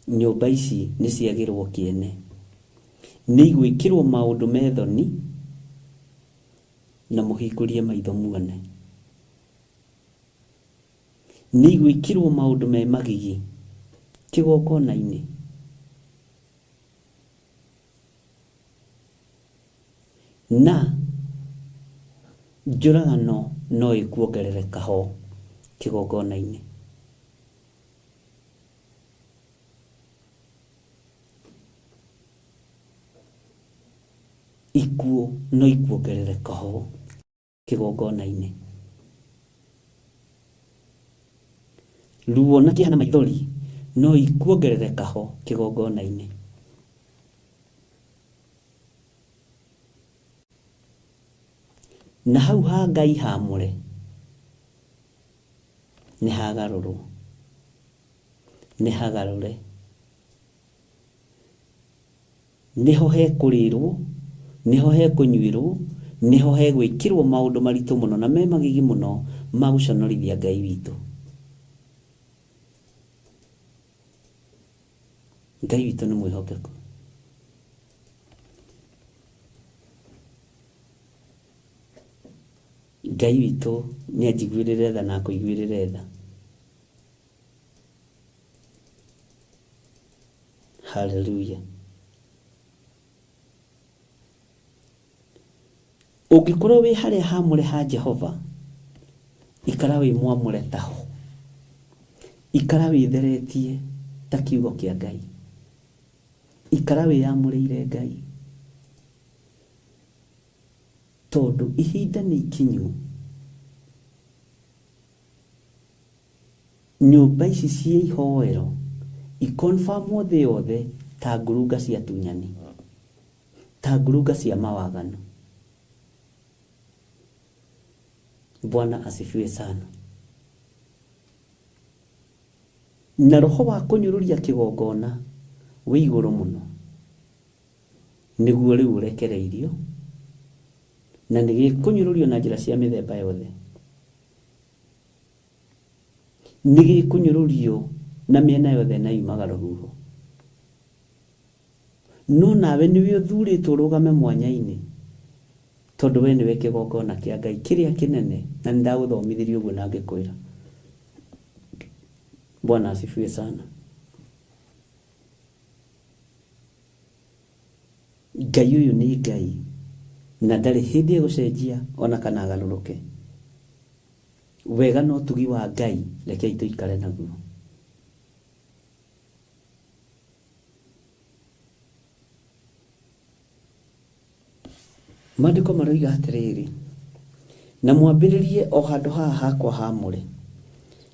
Nyumba ici ni ciagirwo kiene, ni gwikirwo maundu methoni na muhikurie maitho muone, ni gwikirwo maundu me magigi kigokona-ini, na njuragano no ikuongerereka ho kigokona-ini. Ikuo no ikuongerereka ho kigokona-ini. Ruo na kihana maithori no ikuongerereka ho kigokona-ini. Na hau ha Ngai hamure ni hagaruru, ni hagarure, niho hekurirwo, niho hekunyuirwo, niho hegwikirwo maundu maritu muno na me magigi muno ma guconorithia Ngai witu. Ngai witu ni mwihokeku. Ngai witu ni ajiguirire tha na kuiguirire tha. Hallelujah. Ugikorwo wi haria hamure ha Jehova, ikara wi mwamure taho, ikara wi theretie ta kiugo kia Ngai, ikara wi amuriire Ngai, tondu ihinda ni ikinyu. Nyumba ici cia ihoero ikonfirmwo thi yothe ta ngurunga cia tunyani, ta ngurunga cia mawagano. Bwana asifiwe sana. Na roho wa kunyururia kigongona wi iguru muno, niguo riu urekereirio na nigikunyururio na njira cia mithemba yothe, nigikunyururio na miena yothe na imaga ruhuho. No nawe niwe uthuritwo rugame mwanya-ini, tondu we niwe kigongona kia Ngai kiria kinene, na ndaguthomithirio uguo na ngikwira. Bwana asifiwe sana. Ngai uyu ni Ngai na ndari hindi egucenjia ona kana agaruruke. Wega no tugi wa Ngai, rekei tuikare naguo. Maandiko maroiga atiriri, na mwambiririe o handu haha hakwa hamure.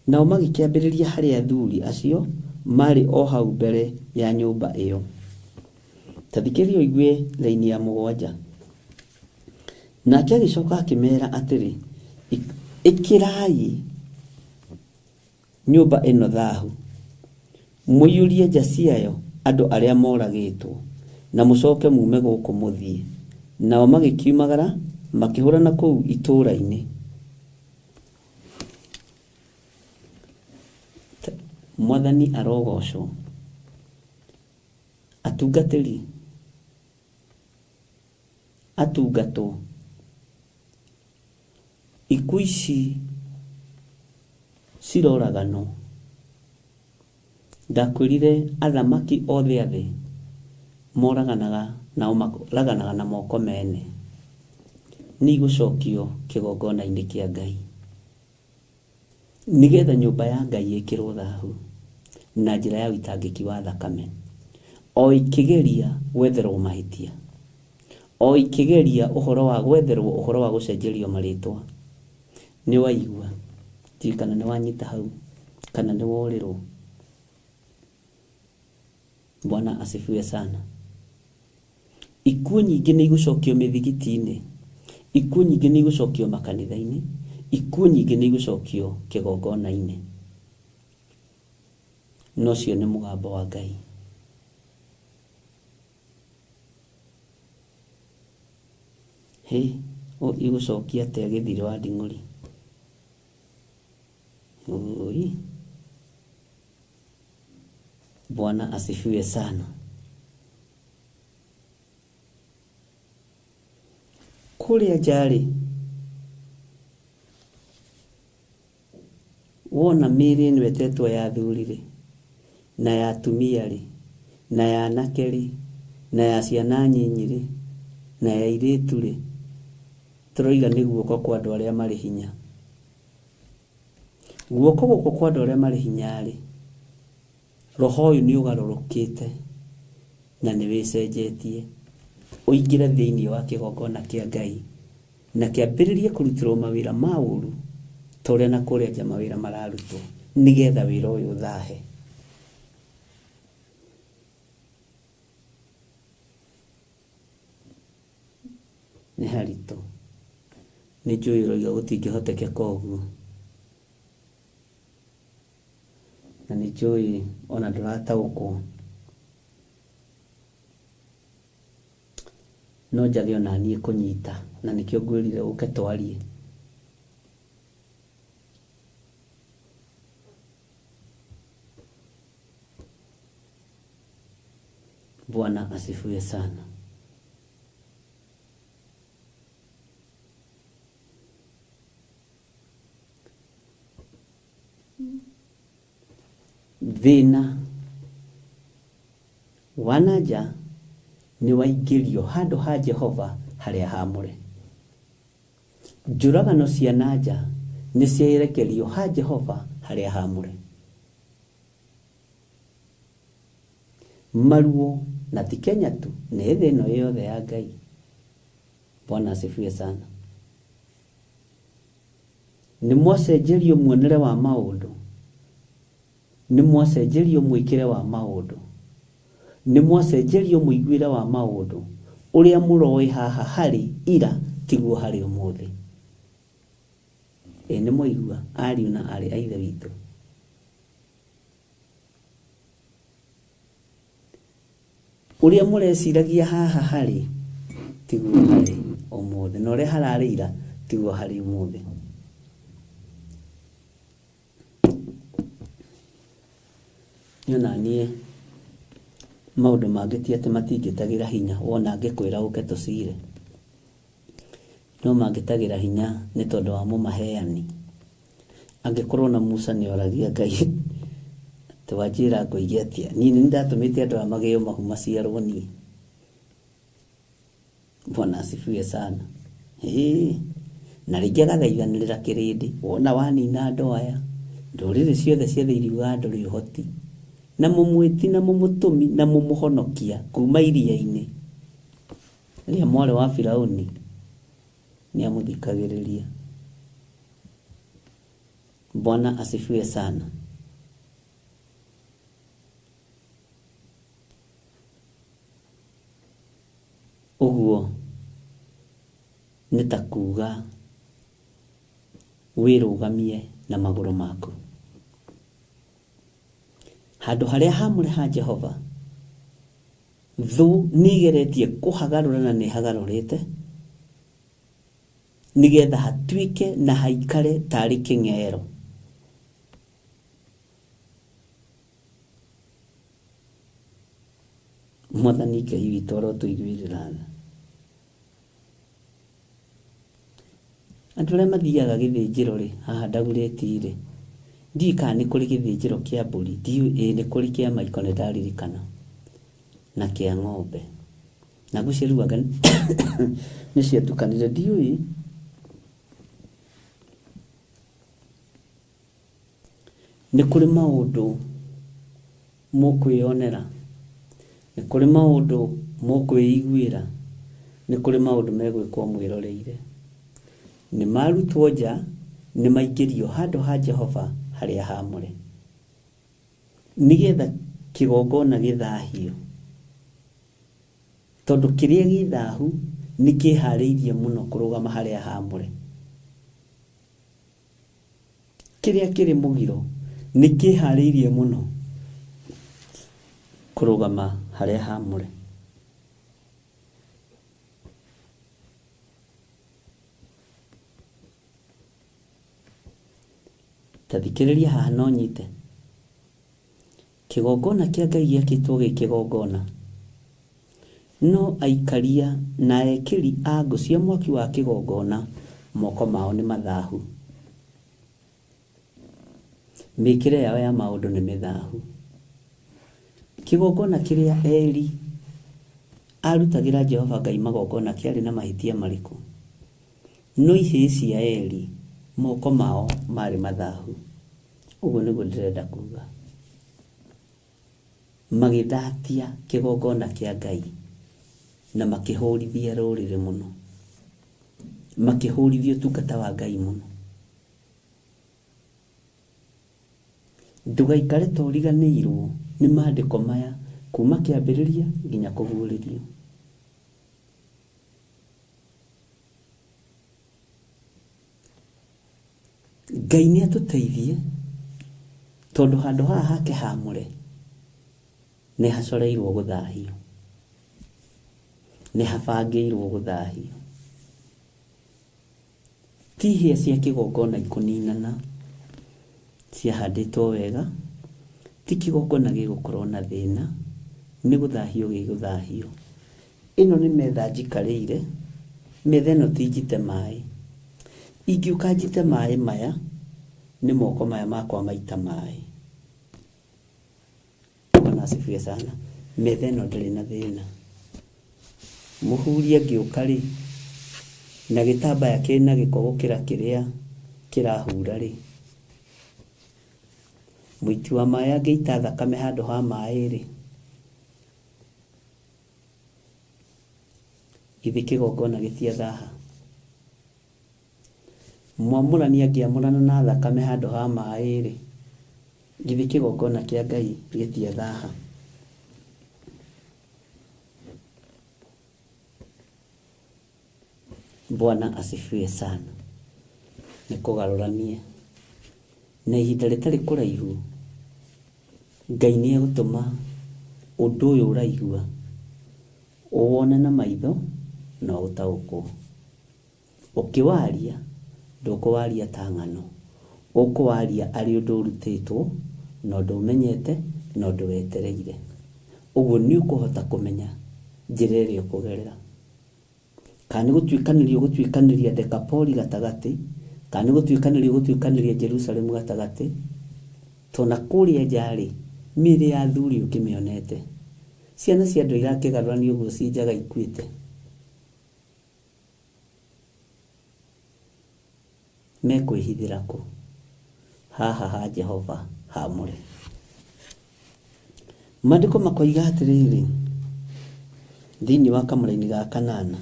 Nao magikiambiriria hari athuri acio mari o hau mbere ya nyumba iyo. Tathikirio igwe laini ya 7. Nake agicoka akimera atiri, ikirai nyumba ino thahu, muyurie nja ciayo andu aria moragitwo, na mucoke mume guku muthie. Nao magikiumagara makihurana kuu itura-ini. Mwathani arogocwo. Atungatiri, atungatwo. Ikuũ ici ciroragano. Ndakwirire athamaki othe athe moraganaga na makoraganaga na moko mene, ni gucokio kigongona-ini kia Ngai, nigetha nyumba ya Ngai ikirwo thahu na njira ya witangiki wa thakame, o ikigeria gwetherwo mahitia, o ikigeria uhoro wa gwetherwo uhoro wa gucenjerio maritwa. Ni waigua ti kana ni wanyita hau kana ni worirwo. Bwana asifiwe sana. Ikuũ nyingi ni igucokio mithigiti-ini, ikuũ nyingi ni igucokio makanitha-ini, ikuũ nyingĩ nĩ igũcokio kĩgongona-inĩ, no cio nĩ mũgambo wa Ngai. Igũcokia atĩa gĩthirĩ wa nding'ũri? Bwana asifiwe sana. Kũrĩa njarĩ, wona mĩĩrĩ ĩno ĩtetwo ya athuri-rĩ, na ya atumia-rĩ, na ya anake-rĩ, na ya ciana nyinyi-rĩ, na ya airĩtu-rĩ, tũroiga nĩ guoko kwa andũ arĩa marĩ hinya. Guoko gũkũ kwa andũ arĩa marĩ hinya-rĩ, roho ũyũ nĩ ũgarũrũkĩte na nĩ wĩcenjetie, ũingĩre thĩinĩ wa kĩgongona kĩa Ngai na kĩambĩrĩrie kũrutĩrwo mawĩra ma ũru ta ũrĩa na kũrĩa nja mawĩra mararutwo, nĩgetha wĩra ũyũ ũthahe. Nĩ haritũ, nĩ njũĩ ũroiga gũtingĩhotekeka ũguo, na nĩ njũĩ ona ndũrataũkwo, no njage ona niĩ kũnyita, na nĩkĩo ngwĩrire ũke twarie. Bwana asifiwe sana. Thĩna wa nanja nĩ waingĩrio handũ ha Jehova harĩa haamũre. Njũragano cia nanja nĩ ciarekerio ha Jehova harĩa haamũre. Maruo na ti Kenya tu, nĩ thĩ ĩno yothe ya Ngai. Bwana asifiwe sana. Nĩ mwacenjerio muonere wa maũndũ, nĩ mwacenjerio mwĩkĩre wa maũndũ, nĩ mwacenjerio mũiguĩre wa maũndũ. Ũrĩa mũroĩ haha harĩ ira tiguo harĩ ũmũthĩ. Nĩ mwaigua ariũ na arĩ a Ithe witũ? Ũrĩa mũreciragia haha harĩ tiguo harĩ ũmũthĩ, na ũrĩa hararĩ ira tiguo harĩ ũmũthĩ. Niona niĩ maũndũ mangĩ ti atĩ matingĩtagĩra hinya, wona ngĩkwĩra ũke tũcire, no mangĩtagĩra hinya nĩ tondũ wa mũmaheani. Angĩkorwo na Musa nĩ oragia Ngai twanjĩra ngoige atĩa, niĩ nĩ ndatũmĩte andũ aya magĩe mahu maciarwo niĩ. Bwana asifiwe sana. Na rĩngĩ agathaithanĩrĩra kĩrĩndĩ, wona wanina andũ aya, ndũrĩrĩ ciothe ciothe iriuga ndũrĩ ũhoti, na mũmwĩti na mũmũtũmi na mũmũhonokia kuma iria-inĩ, rĩrĩa mwarĩ wa Firaũni nĩ amũthikagĩrĩria. Bwana asifiwe sana. Ũguo nĩ ta kuuga wĩrũgamie na magũrũ maku handũ harĩa haamũre ha Jehova. Thũ nĩigeretie kũhagarũra na nĩhagarũrĩte, nĩgetha hatuĩke na haikare tarĩ kĩng'ero. Mwathani Ngai witũ arotũiguĩrĩra tha. Andũ arĩa mathiaga gĩthĩnjĩro-rĩ, haha ndagurĩti-rĩ, ndiũĩ kana nĩ kũrĩ gĩthĩnjĩro kĩa mbũri, ndiũĩ, nĩ kũrĩ kĩa maiko nĩ ndaririkana, na kĩa ng'ombe, na ngwĩciria rĩu anga nĩ ciatukanire, ndiũĩ. Nĩ kũrĩ maũndũ mũkwĩonera, nĩ kũrĩ maũndũ mũkwĩiguĩra, nĩ kũrĩ maũndũ megwĩkwo mwĩroreire. Nĩ marutwo nja, nĩ maingĩrio handũ ha Jehova harĩa haamũre, nĩgetha kĩgongona gĩthahio, tondũ kĩrĩa gĩthahu nĩ kĩharĩirie mũno kũrũgama harĩa haamũre. kiria kiri mugiro nikiharĩirie muno kurugama haria hamure. Tathikĩrĩria haha no nyite. Kĩgongona kĩa Ngai gĩakĩtwo gĩ kĩgongona, no aikaria na ekĩri a ngũ cia mwaki wa kĩgongona moko mao nĩ mathahu. Mĩkĩre yao ya maũndũ nĩ mĩthahu. Kĩgongona kĩrĩa Eli arutagĩra Jehova Ngai magongona kĩarĩ na mahĩtia marĩkũ? No ihĩĩ cia Eli moko mao marĩ mathahu. Ũguo nĩguo ndĩrenda kuga. Magĩthatia kĩgongona kĩa Ngai na makĩhũrithia rũrĩrĩ mũno, makĩhũrithia ũtungata wa Ngai mũno. Ndũgaikare ta ũriganĩirwo nĩ maandĩko maya kuma kĩambĩrĩria nginya kũguũrĩrio. Ngai nĩ atũteithie tondũ handũ haha hake hamũre nĩ hacoreirwo gũthahio, nĩ habangĩirwo gũthahio. Ti hĩa cia kĩgongona ikũninana ciahandĩtwo wega, ti kĩgongona gĩgũkorwo na thĩna, nĩ gũthahio gĩgũthahio. Ĩno nĩ metha njikarĩire, metha ĩno ti njite maĩ. Ingĩũka njite maĩ maya nĩ moko maya makwa maita maĩ. Bwana asifiwe sana. Metha ĩno ndĩrĩ na thĩna. Mũhuria ngĩũka rĩ, na gĩtambaya kĩna gĩko gũkĩra kĩrĩa kĩrahura rĩ, mũiti wa maĩ angĩita thakame handũ ha maĩ rĩ, githĩ kĩgongona gĩtiathaha? Mwamũrani angĩamũrana na thakame handũ ha maĩ rĩ, githĩ kĩgongona kĩa Ngai gĩtiathaha? Bwana asifiwe sana. Nĩ kũgarũranie na ihinda rĩtarĩ kũraihu, Ngai nĩ egũtũma ũndũ ũyũ ũraigua ũwone na maitho na ũtaũkwo. Ũkĩwaria ndũkũwaria ta ng'ano, ũkũwaria arĩ ũndũ ũrutĩtwo na ũndũ ũmenyete na ũndũ wetereire. Ũguo nĩ ũkũhota kũmenya njĩra ĩrĩa ũkũgerera. Kana nĩ gũtuĩkanĩria Dekapoli gatagatĩ, kana nĩ gũtuĩkanĩria Jerusalemu gatagatĩ, tona kũrĩa njarĩ mĩĩrĩ ya athuri ũkĩmĩonete. Ciana cia andũ irakĩgarũrania ũguo ci njaga ikuĩte. Mekwĩhithĩra kũ? Haha ha Jehova hamũre. Maandĩko makoiga atĩrĩrĩ thĩinĩ wa kamũra-inĩ ga kanana,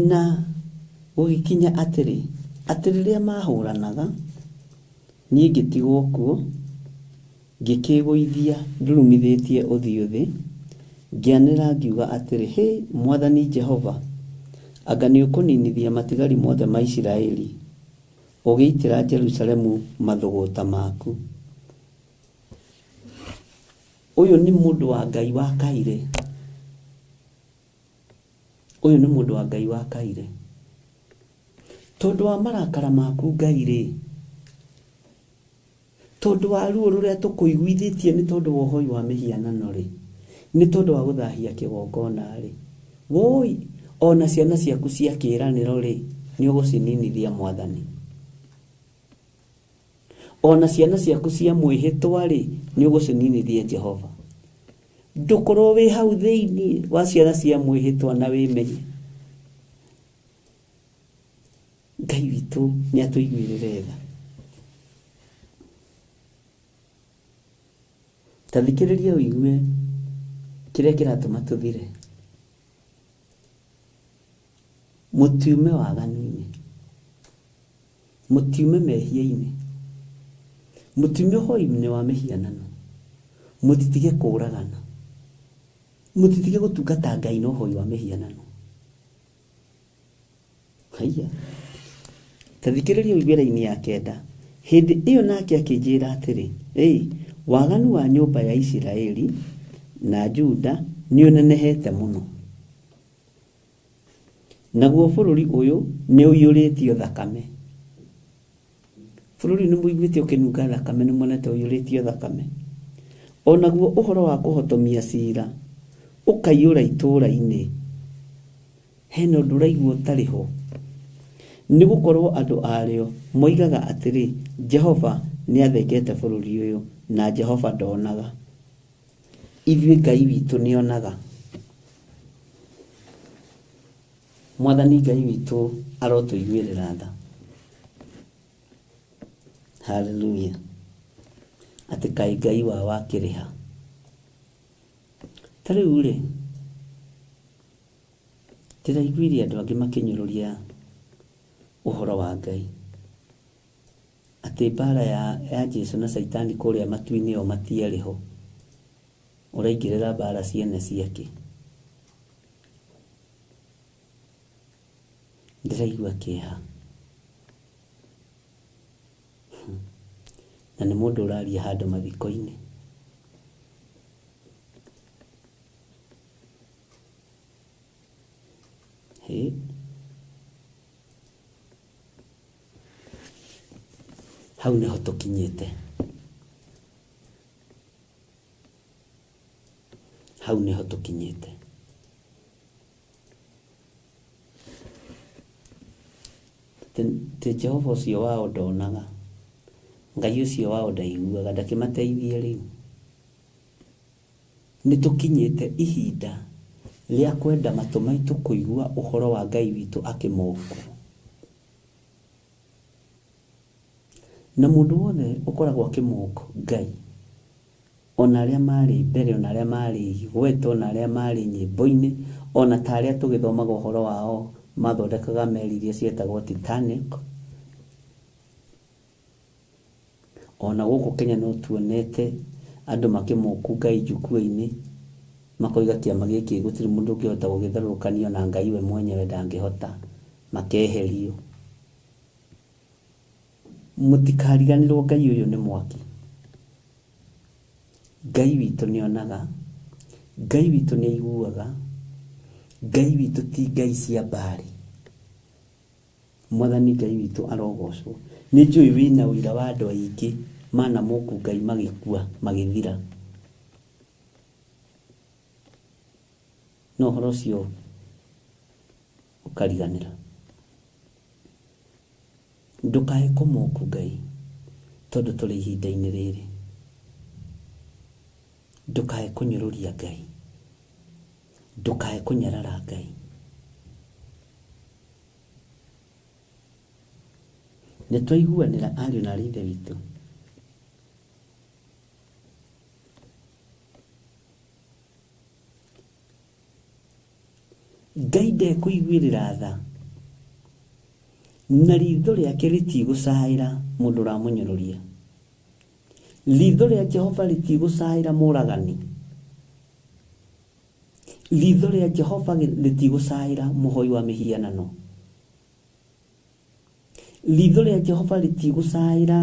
na gũgĩkinya atĩrĩ, atĩ rĩrĩa mahũranaga niĩ ngĩtigwo kuo, ngĩkĩgũithia ndurumithĩtie ũthiũ thĩ, ngĩanĩra ngiuga atĩrĩ, hĩ Mwathani Jehova, anga nĩ ũkũninithia matigari mothe ma Isiraeli, ũgĩitĩra Jerusalemu mathũgũta maku. Ũyũ nĩ mũndũ wa Ngai wa Kaire. Ũyũ nĩ mũndũ wa Ngai wa Kaire. Tondũ wa marakara maku Ngai rĩ, tondũ wa ruo rũrĩa tũkũiguithĩtie nĩ tondũ wa ũhoi wa mĩhianano rĩ, nĩ tondũ wa gũthahia kĩgongona rĩ, woi ona ciana ciaku cia kĩĩranĩro rĩ, nĩ ũgũcininithia Mwathani. Ona ciana ciaku cia mwĩhĩtwa rĩ, nĩ ũgũcininithia Jehova. Ndũkorwo wĩ hau thĩinĩ wa ciana cia mwĩhĩtwa na wĩmenye. Ngai witũ nĩ atũiguĩrĩre tha. Ta thikĩrĩria ũigue kĩrĩa kĩratũma tũthire. Mũtiume waganu-inĩ, mũtiume mehia-inĩ, mũtiume ũhoi-inĩ wa mĩhianano, mũtitige kũũragana, mũtitige gũtungata Ngai na ũhoi wa mĩhianano. haya tathikĩrĩria igwĩra-inĩ ya kenda. Hĩndĩ ĩyo nake akĩnjĩra atĩrĩ, waganu wa nyũmba ya Isiraeli na Juda nĩ ũnenehete mũno, naguo bũrũri ũyũ nĩ ũiyũrĩtio thakame. Bũrũri nĩ mũiguĩte ũkĩnunga thakame, nĩ monete ũiyũrĩtio thakame. O naguo ũhoro wa kũhotomia ciira ũkaiyũra itũũra-inĩ. Hena ũndũ ũraigua ũtarĩ ho, nĩ gũkorwo andũ arĩo moigaga atĩrĩ, Jehova nĩ athengete bũrũri ũyũ na Jehova ndonaga. Ithuĩ Ngai witũ nĩ onaga. Mwathani Ngai witũ arotũiguĩrĩra tha. Hallelujah. Atĩ kaĩ Ngai wa wakĩrĩha. Ta rĩu rĩ, ndĩraiguire andũ angĩ makĩnyũrũria ũhoro wa Ngai, atĩ mbara ya Jesũ na Saitani kũrĩa matu-inĩ o matierĩ ho, ũraingĩrĩra mbara ciene ciake. Ndĩraigua kĩeha, na nĩ mũndũ ũraria handũ mathiko-inĩ. Hau nĩho tũkinyĩte. Hau nĩho tũkinyĩte. Te Jehova ũcio wao ndonaga, Ngai ũcio wao ndaiguaga, ndakĩmateithie rĩu. Nĩ tũkinyĩte ihinda rĩa kwenda matũ maitũ kũigua ũhoro wa Ngai witũ akĩmũkwo. Na mũndũ wothe ũkoragwo akĩmũkwo Ngai, ona arĩa marĩ mbere, ona arĩa marĩ igweta, ona arĩa marĩ nyĩmbo-inĩ, ona ta arĩa tũgĩthomaga ũhoro wao mathondekaga meri iria cietagwo Titanic. Ona gũkũ Kenya no tuonete andũ makĩmũkwo Ngai njukua-inĩ, makoiga kĩama gĩkĩ gũtirĩ mũndũ ũngĩhota gũgĩtharũrũkanio na Ngai we mwenyewe ndangĩhota, makeherio. Mũtikariganĩrwo, Ngai ũyũ nĩ mwaki. Ngai witũ nĩ onaga, Ngai witũ nĩ aiguaga, Ngai witũ ti ngai cia mbari. Mwathani Ngai witũ arogocwo. Nĩ njũĩ wĩna ũira wa andũ aingĩ manamũkwo Ngai magĩkua magĩthira. No ũhoro ũcio ũkariganĩra. Ndũkae kũmũkwo Ngai tondũ tũrĩ ihinda-inĩ rĩrĩ. Ndũkae kũnyũrũria Ngai, ndũkae kũnyarara Ngai. Nĩ twaiguanĩra ariũ na ithe witũ. Ngai ndekũiguĩrĩra tha, na ritho rĩake rĩtigũcaĩra mũndũ ũramũnyũrũria. Ritho rĩa Jehova rĩtigũcaĩra mũragani. Ritho rĩa Jehova rĩtigũcaĩra mũhoi wa mĩhianano. Ritho rĩa Jehova rĩtigũcaĩra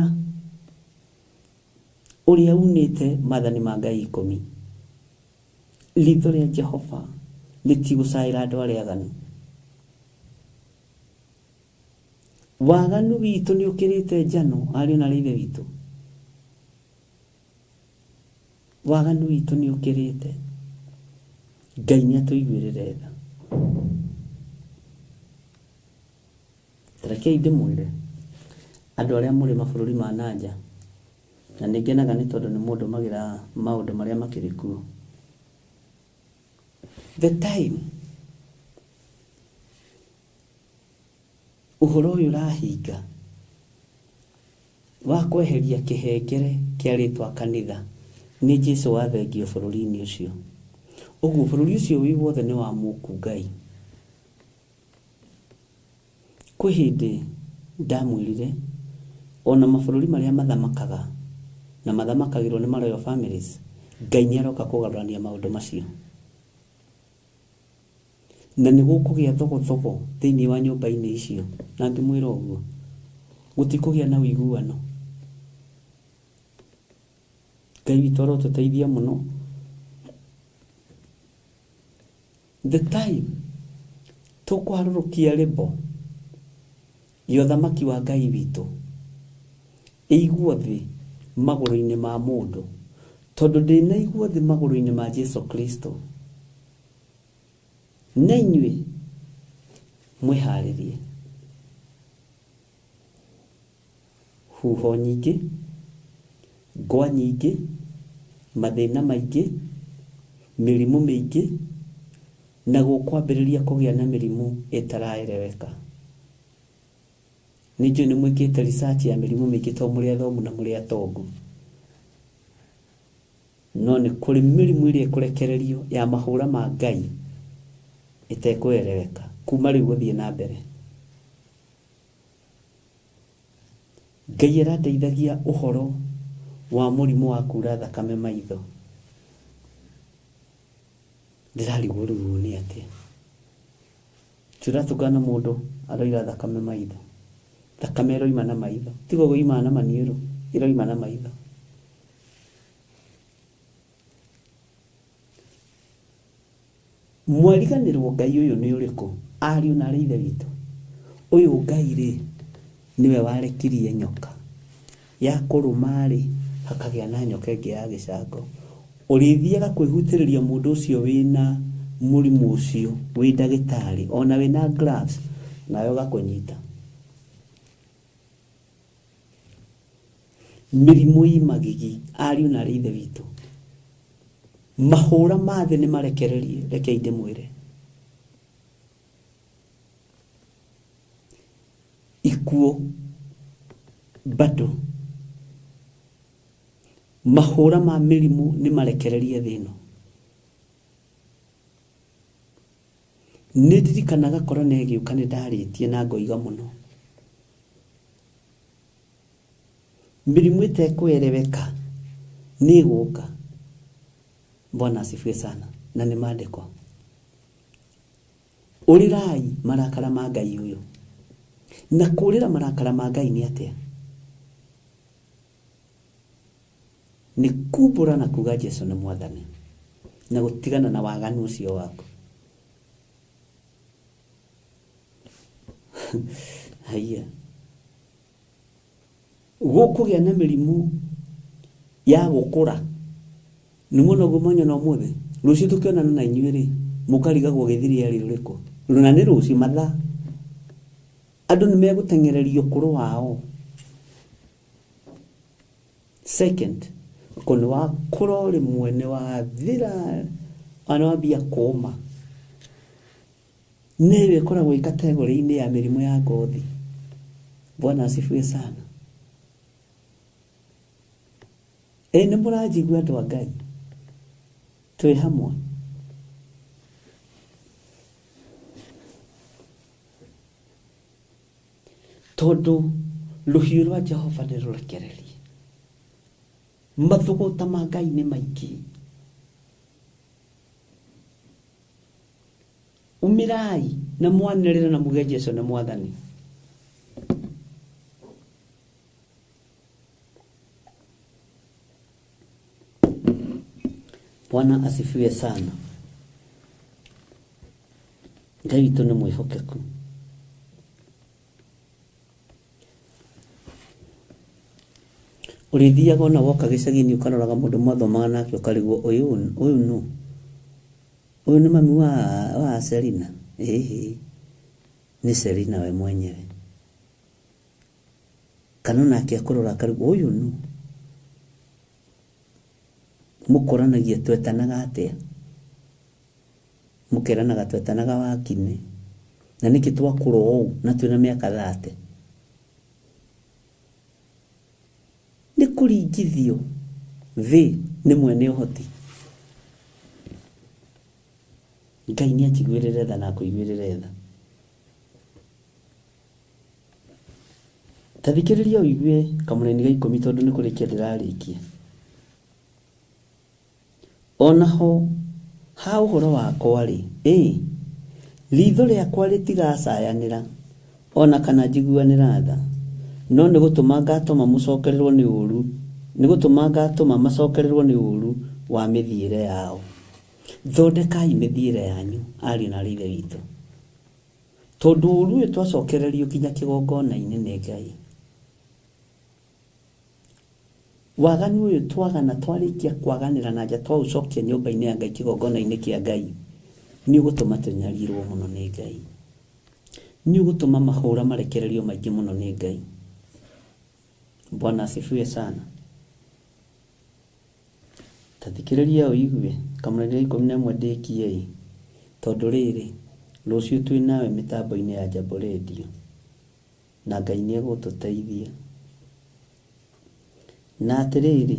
ũrĩa unĩte maathani ma Ngai 10. Ritho rĩa Jehova rĩtigũcaĩra andũ arĩa aganu. Waganu witũ nĩ ũkĩrĩte njano, ariũ na ithe witũ. Waganu witũ nĩ ũkĩrĩte. Ngai nĩ atũiguĩrĩre tha. Rekei ndĩmwĩre andũ arĩa mũrĩ mabũrũri ma nanja, na nĩ ngenaga nĩ tondũ nĩ mũndũ magĩra maũndũ marĩa makĩrĩ kuo. The time ũhoro ũyũ ũrahinga wa kweheria kĩhengere kĩa rĩtwa kanitha nĩ Jesũ wathengio bũrũri-inĩ ũcio. Ũguo bũrũri ũcio wĩ wothe nĩ wa mũkwo Ngai. Kwĩ hĩndĩ ndamwĩrire ona mabũrũri marĩa mathamakaga na mathamakagĩrwo nĩ royal families, Ngai nĩ aroka kũgarũrania maũndũ macio. na nĩ gũkũgĩa thogothogo thĩinĩ wa nyũmba-inĩ icio, na ngĩmwĩra ũguo gũtikũgĩa na ũiguano. Ngai witũ arotũteithia mũno. The time tũkũharũrũkia rĩbo ya ũthamaki wa Ngai witũ ĩiguo thĩ magũrũ-inĩ ma mũndũ, tondũ ndĩnaiguo thĩ magũrũ-inĩ ma Jesu Kristo. Na inyuĩ mwĩharĩrie. Huho nyingĩ, ngwa nyingĩ, mathĩna maingĩ, mĩrimũ mĩingĩ, na gũkwambĩrĩria kũgĩa na mĩrimũ ĩtaraereweka. Nĩnjũĩ nĩ mwĩkĩte research ya mĩrimũ mĩingĩ to mũrĩ athomu na mũrĩ atongu. No nĩ kũrĩ mĩrimũ ĩrĩa ĩkũrekererio ya mahũra ma Ngai ĩtekũereweka kuma rĩu gũthiĩ na mbere. Ngai arandeithagia ũhoro wa mũrimũ wa kura thakame maitho. Ndĩrarigwo rĩu nĩ atĩa. Tũratũngana mũndũ aroira thakame maitho. Thakame ĩroima na maitho. Tigo gũima na maniũrũ, ĩroima na maitho. Mwariganĩrwo Ngai ũyũ nĩ ũrĩkũ? Ariũ na arĩ ithe witũ. Ũyũ Ngai rĩ niwe warekirie nyoka ya kũrũma rĩ hakagĩa na nyoka ĩngĩ ya gĩcango. Ũrĩthiaga kwĩhutĩrĩria mũndũ ũcio wĩna mũrimũ ũcio wĩ ndagĩtarĩ ona wĩna gloves nayo gakũnyita. Mĩrimũ imagigi ariũ na arĩ ithe witũ. Mahũra ma thĩ nĩ marekererie, rekei ndĩmwĩre. Ikuũ bado. Mahũra ma mĩrimũ nĩ marekererie thĩ ĩno. Nĩ ndirikanaga korona ĩgĩũka nĩ ndarĩtie na ngoiga mũno. Mĩrimũ ĩtekũereweka nĩ ĩgũka. Bwana asifiwe sana. Na nĩ maandĩko. Ũrĩrai marakara ma Ngai ũyũ. Na kũrĩra marakara ma Ngai nĩ atĩa? Nĩ kumbũra na kuga Jesu nĩ Mwathani na gũtigana na waganu ũcio waku. Haiya. Gũkũgĩa na mĩrimũ ya gũkũra. Nĩ muona ũguo mwanyona ũmũthĩ. Rũciũ tũkĩonana na inyuĩ rĩ mũkarigagwo gĩthiria rĩrĩkũ. Na nĩ rũciũ mathaa. Andũ nĩ megũteng'ererio kũrũ wao. Second, kũnĩ wa kũrori mwene wa thira anawambia kũma. Nĩwe ĩkoragwo ĩ kategori-inĩ ya mĩrimũ ya ngothi. Bwana asifiwe sana. Nĩ mũranjigua andũ a Ngai. Twĩ hamwe. Tondũ rũhiũ rwa Jehova nĩ rũrekererie. Mathũgũta ma Ngai nĩ maingĩ. Umirai na mwanĩrĩre na muge Jesu nĩ Mwathani. Bwana asifiwe sana. Ngai witũ nĩ mwĩhokeku. Ũrĩthiaga ona woka gĩcagi-inĩ ũkaroraga mũndũ mwathomaga nake ũkarigwo ũyũ nũ? Ũyũ nĩ mami wa Selina. Nĩ Selina we mwenyewe. Kana nake akũrora akarigwo ũyũ nũ? Mũkoranagia twetanaga atĩa? Mũkeranaga twetanaga wakinĩ. Na nĩkĩ twakũrwo ũũ na twĩna mĩaka 30? Nĩ kũringithio thĩ nĩ mwene ũhoti. Ngai nĩ akĩguĩrĩre tha na kũiguĩrĩre tha. Tathikĩrĩria ũigue kamũraini ga 10 tondũ nĩ kũrĩkia ndĩrarĩkia. Onaho ha ũhoro wakwa rĩ, ritho rĩakwa rĩtigacayanĩra ona kana njiguanĩra tha, no nĩ gũtũma ngatũma mũcokererwo nĩ ũru, nĩ gũtũma ngatũma macokererwo nĩ ũru wa mĩthiĩre yao. Thondekai mĩthiĩre yanyu ariũ na ithe witũ, tondũ ũru ũyũ twacokererio kinya kĩgongona-inĩ nĩ Ngai. Waganu ũyũ twagana, twarĩkia kwaganĩra na nja twaũcokia nyũmba-inĩ ya Ngai, kĩgongona-inĩ kĩa Ngai, nĩ ũgũtũma tũnyariirwo mũno nĩ Ngai, nĩ ũgũtũma mahũra marekererio maingĩ mũno nĩ Ngai. Bwana asifiwe sana. Tathikĩrĩria ũigue kamũranĩria 11 ndĩkie, tondũ rĩrĩ rũciũ twĩ nawe mĩtambo-inĩ ya Jambo Radio, na Ngai nĩ egũtũteithia. Na atĩrĩrĩ,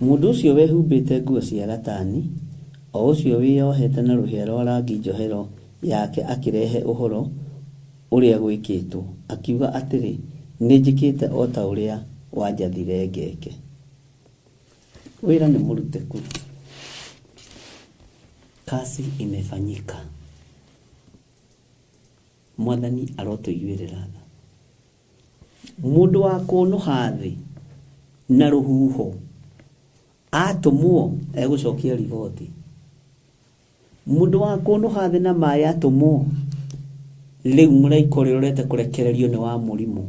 mũndũ ũcio wehumbĩte nguo cia gatani, o ũcio wĩyohete na rũhĩa rwa rangi njohero yake, akĩrehe ũhoro ũrĩa gwĩkĩtwo, akiuga atĩrĩ, nĩ njĩkĩte o ta ũrĩa wanjathire ngeke. Wĩra nĩ mũruteku, kazi imefanyika. Mwathani arotũiguĩrĩra tha. Mũndũ wa kũnũha thĩ na rũhuho atũmwo egũcokia riboti. Mũndũ wa kũnũha thĩ na maĩ atũmwo, rĩu mũraika ũrĩa ũrete kũrekererio nĩ wa mũrimũ,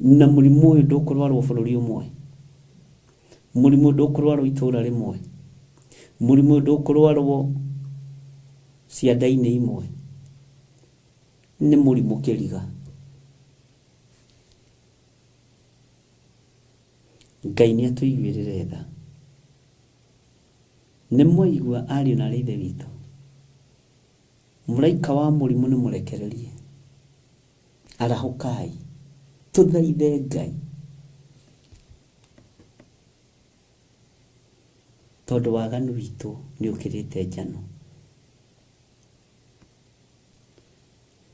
na mũrimũ ũyũ ndũkũrwarwo bũrũri ũmwe, mũrimũ ndũkũrwarwo itũũra rĩmwe, mũrimũ ndũkũrwarwo cianda-inĩ imwe, nĩ mũrimũ kĩriga. Ngai nĩ atũiguĩrĩre tha. Nĩ mwaigua ariũ na ithe witũ, mũraika wa mũrimũ nĩ mũrekererie. Arahũkai, tũthaithe Ngai, tondũ waganu witũ nĩ ũkĩrĩte njano.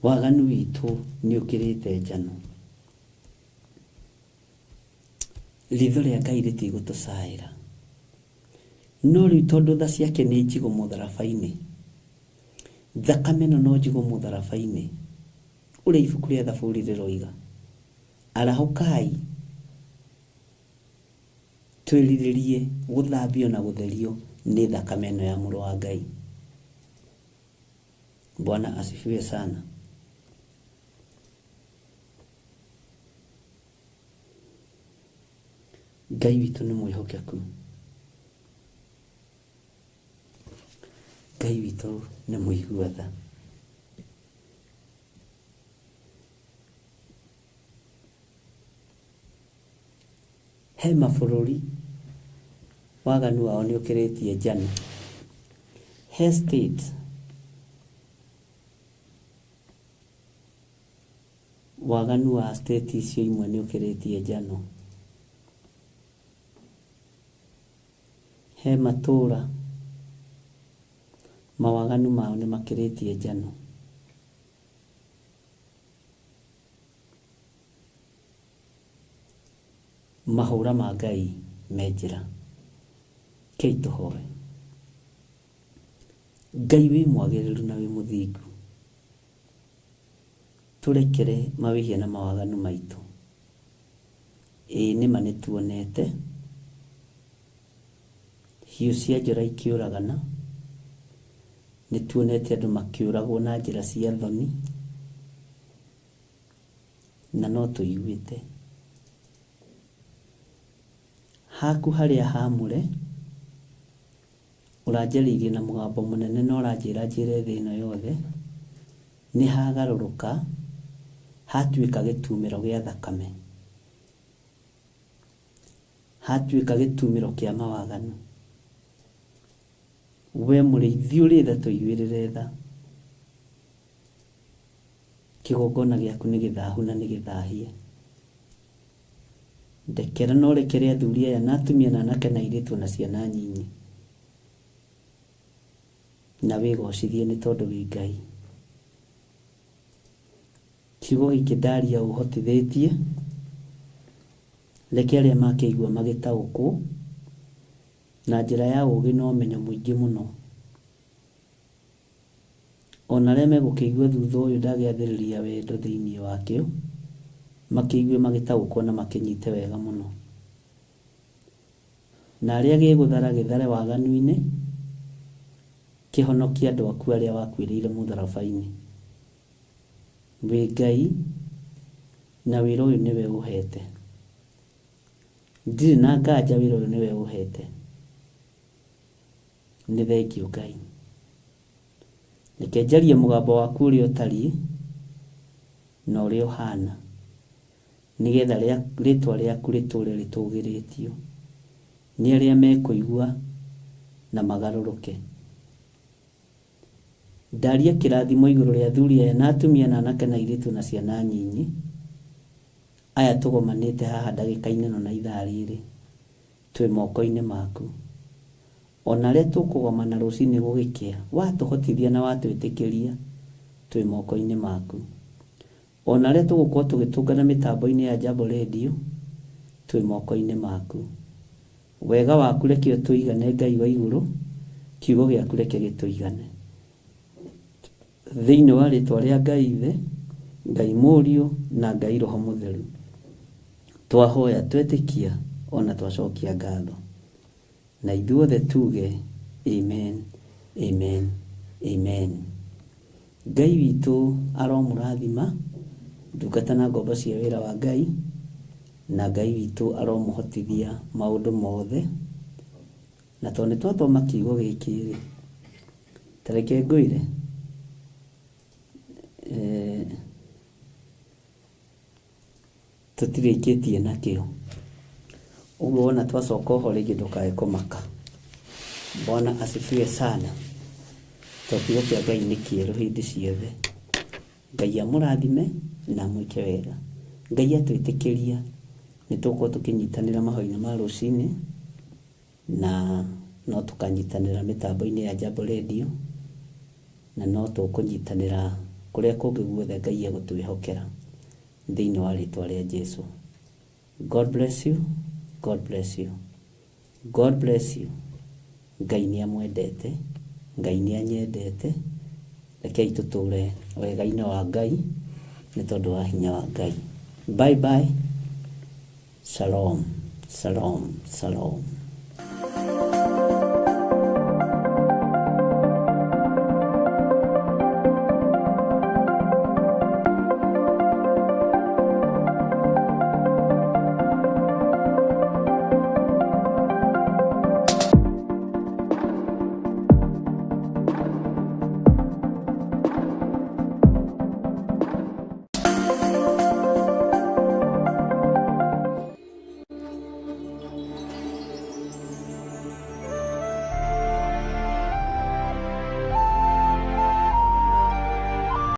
Waganu witũ nĩ ũkĩrĩte njano. Ritho rĩa Ngai rĩtigũtũcaĩra, no rĩu tondũ tha ciake nĩ njigũ mũtharaba-inĩ, thakame ĩno no njigũ mũtharaba-inĩ, ũrĩa ibuku rĩa Thaburi rĩroiga, arahũkai twĩrirĩrie gũthambio na gũtherio nĩ thakame ĩno ya mũrũ wa Ngai. Bwana asifiwe sana. Ngai witũ nĩ mwĩhokeku. Ngai witũ nĩ mũigua tha. He mabũrũri waganu wao nĩ ũkĩrĩtie njano. He state waganu wa state icio imwe nĩ ũkĩrĩtie njano. He matũra mawaganu mao nĩ makĩrĩtie njano. Mahũra ma Ngai me njĩra. Kei tũhoe. Ngai wĩ mwagĩrĩru na wĩ mũthingu, tũrekere mawĩhia na mawaganu maitũ. Nĩma nĩ tuonete hiũ cia njora ikĩũragana, nĩ tuonete andũ makĩũragwo na njĩra cia thoni, na no tũiguĩte. Haku harĩa hamũre ũranjarĩirie na mũgambo mũnene na ũranjĩra njĩre thĩ ĩno yothe nĩ hagarũrũka, hatuĩka gĩtumĩro gĩa thakame, hatuĩka gĩtumĩro kĩa mawaganu. We mũrĩithi ũrĩ tha tũiguĩrĩre tha. Kĩgongona gĩaku nĩ gĩthahu na nĩ gĩthahie. Ndekera no rekere athuri aya na atumia na anake na airĩtu na ciana nyinyi, na wĩgocithie nĩ tondũ wĩ Ngai. Kiugo gĩkĩ ndaria ũhotithĩtie, reke arĩa makĩigua magĩtaũkwo na njĩra ya ũũgĩ na ũmenyo mũingĩ mũno, ona arĩa megũkĩigua thutha ũyũ ndagĩathĩrĩria wendo thĩinĩ wakĩo, makĩigue magĩtaũkwo na makĩnyite wega mũno. Na arĩa gĩgũthara gĩthare waganu-inĩ, kĩhonokia andũ aku arĩa wakuĩrĩire mũtharaba-inĩ. Wĩ Ngai, na wĩra ũyũ nĩwe ũhete. Ndirĩ na nganja wĩra ũyũ nĩwe ũhete. Nĩ thengiũ Ngai. Reke njarie mũgambo waku ũrĩa ũtariĩ na ũrĩa ũhana, nĩgetha rĩtwa rĩaku rĩtũũre rĩtũgĩrĩtio nĩ arĩa mekũigua na magarũrũke. Ndaria kĩrathimo igũrũ rĩa athuri aya na atumia na anake na airĩtu na ciana nyinyi aya tũgomanĩte haha ndagĩka-inĩ ĩno na ithaa rĩrĩ, twĩ moko-inĩ maku. Ona arĩa tũkũgomana rũcinĩ gũgĩkĩa, watũhotithia na watwĩtĩkĩria, twĩ moko-inĩ maku. Ona arĩa tũgũkorwo tũgĩtũngana mĩtambo-inĩ ya Jambo Radio, twĩ moko-inĩ maku. Wega waku reke ũtũigane Ngai wa igũrũ, kiugo gĩaku reke gĩtũigane. Thĩinĩ wa rĩtwa rĩa Ngai Ithe, Ngai Mũriũ na Ngai Roho Mũtheru, twahoya twetĩkia ona twacokia ngatho. Na ithuothe tuge amen, amen, amen. Ngai witũ aromũrathima ndungata na ngombo cia wĩra wa Ngai, na Ngai witũ aromũhotithia maũndũ mothe. Na tondũ nĩtwathoma kiugo gĩkĩ-rĩ, ta reke ngwĩre tũtirĩkĩtie nakĩo. Ũguo wona twacoka ũhoro rĩngĩ ndũkae kũmaka. Bwana asifiwe sana. Kiugo kĩa Ngai nĩ kĩerũ hĩndĩ ciothe. Ngai amũrathime na mwĩke wega. Ngai atwĩtĩkĩria nĩtũgũkorwo tũkĩnyitanĩra mahoya-inĩ ma rũcinĩ, na no tũkanyitanĩra mĩtambo-inĩ ya Jambo Radio, na no tũkũnyitanĩra kũrĩa kũngĩ guothe Ngai egũtwĩhokera thĩinĩ wa rĩtwa rĩa Jesũ. God bless you. God bless you. God bless you. Ngai nĩ amwendete, Ngai nĩ anyendete. Rekei tũtũũre wega-inĩ wa Ngai nĩ tondũ wa hinya wa Ngai. Bye bye. Shalom. Shalom. Shalom.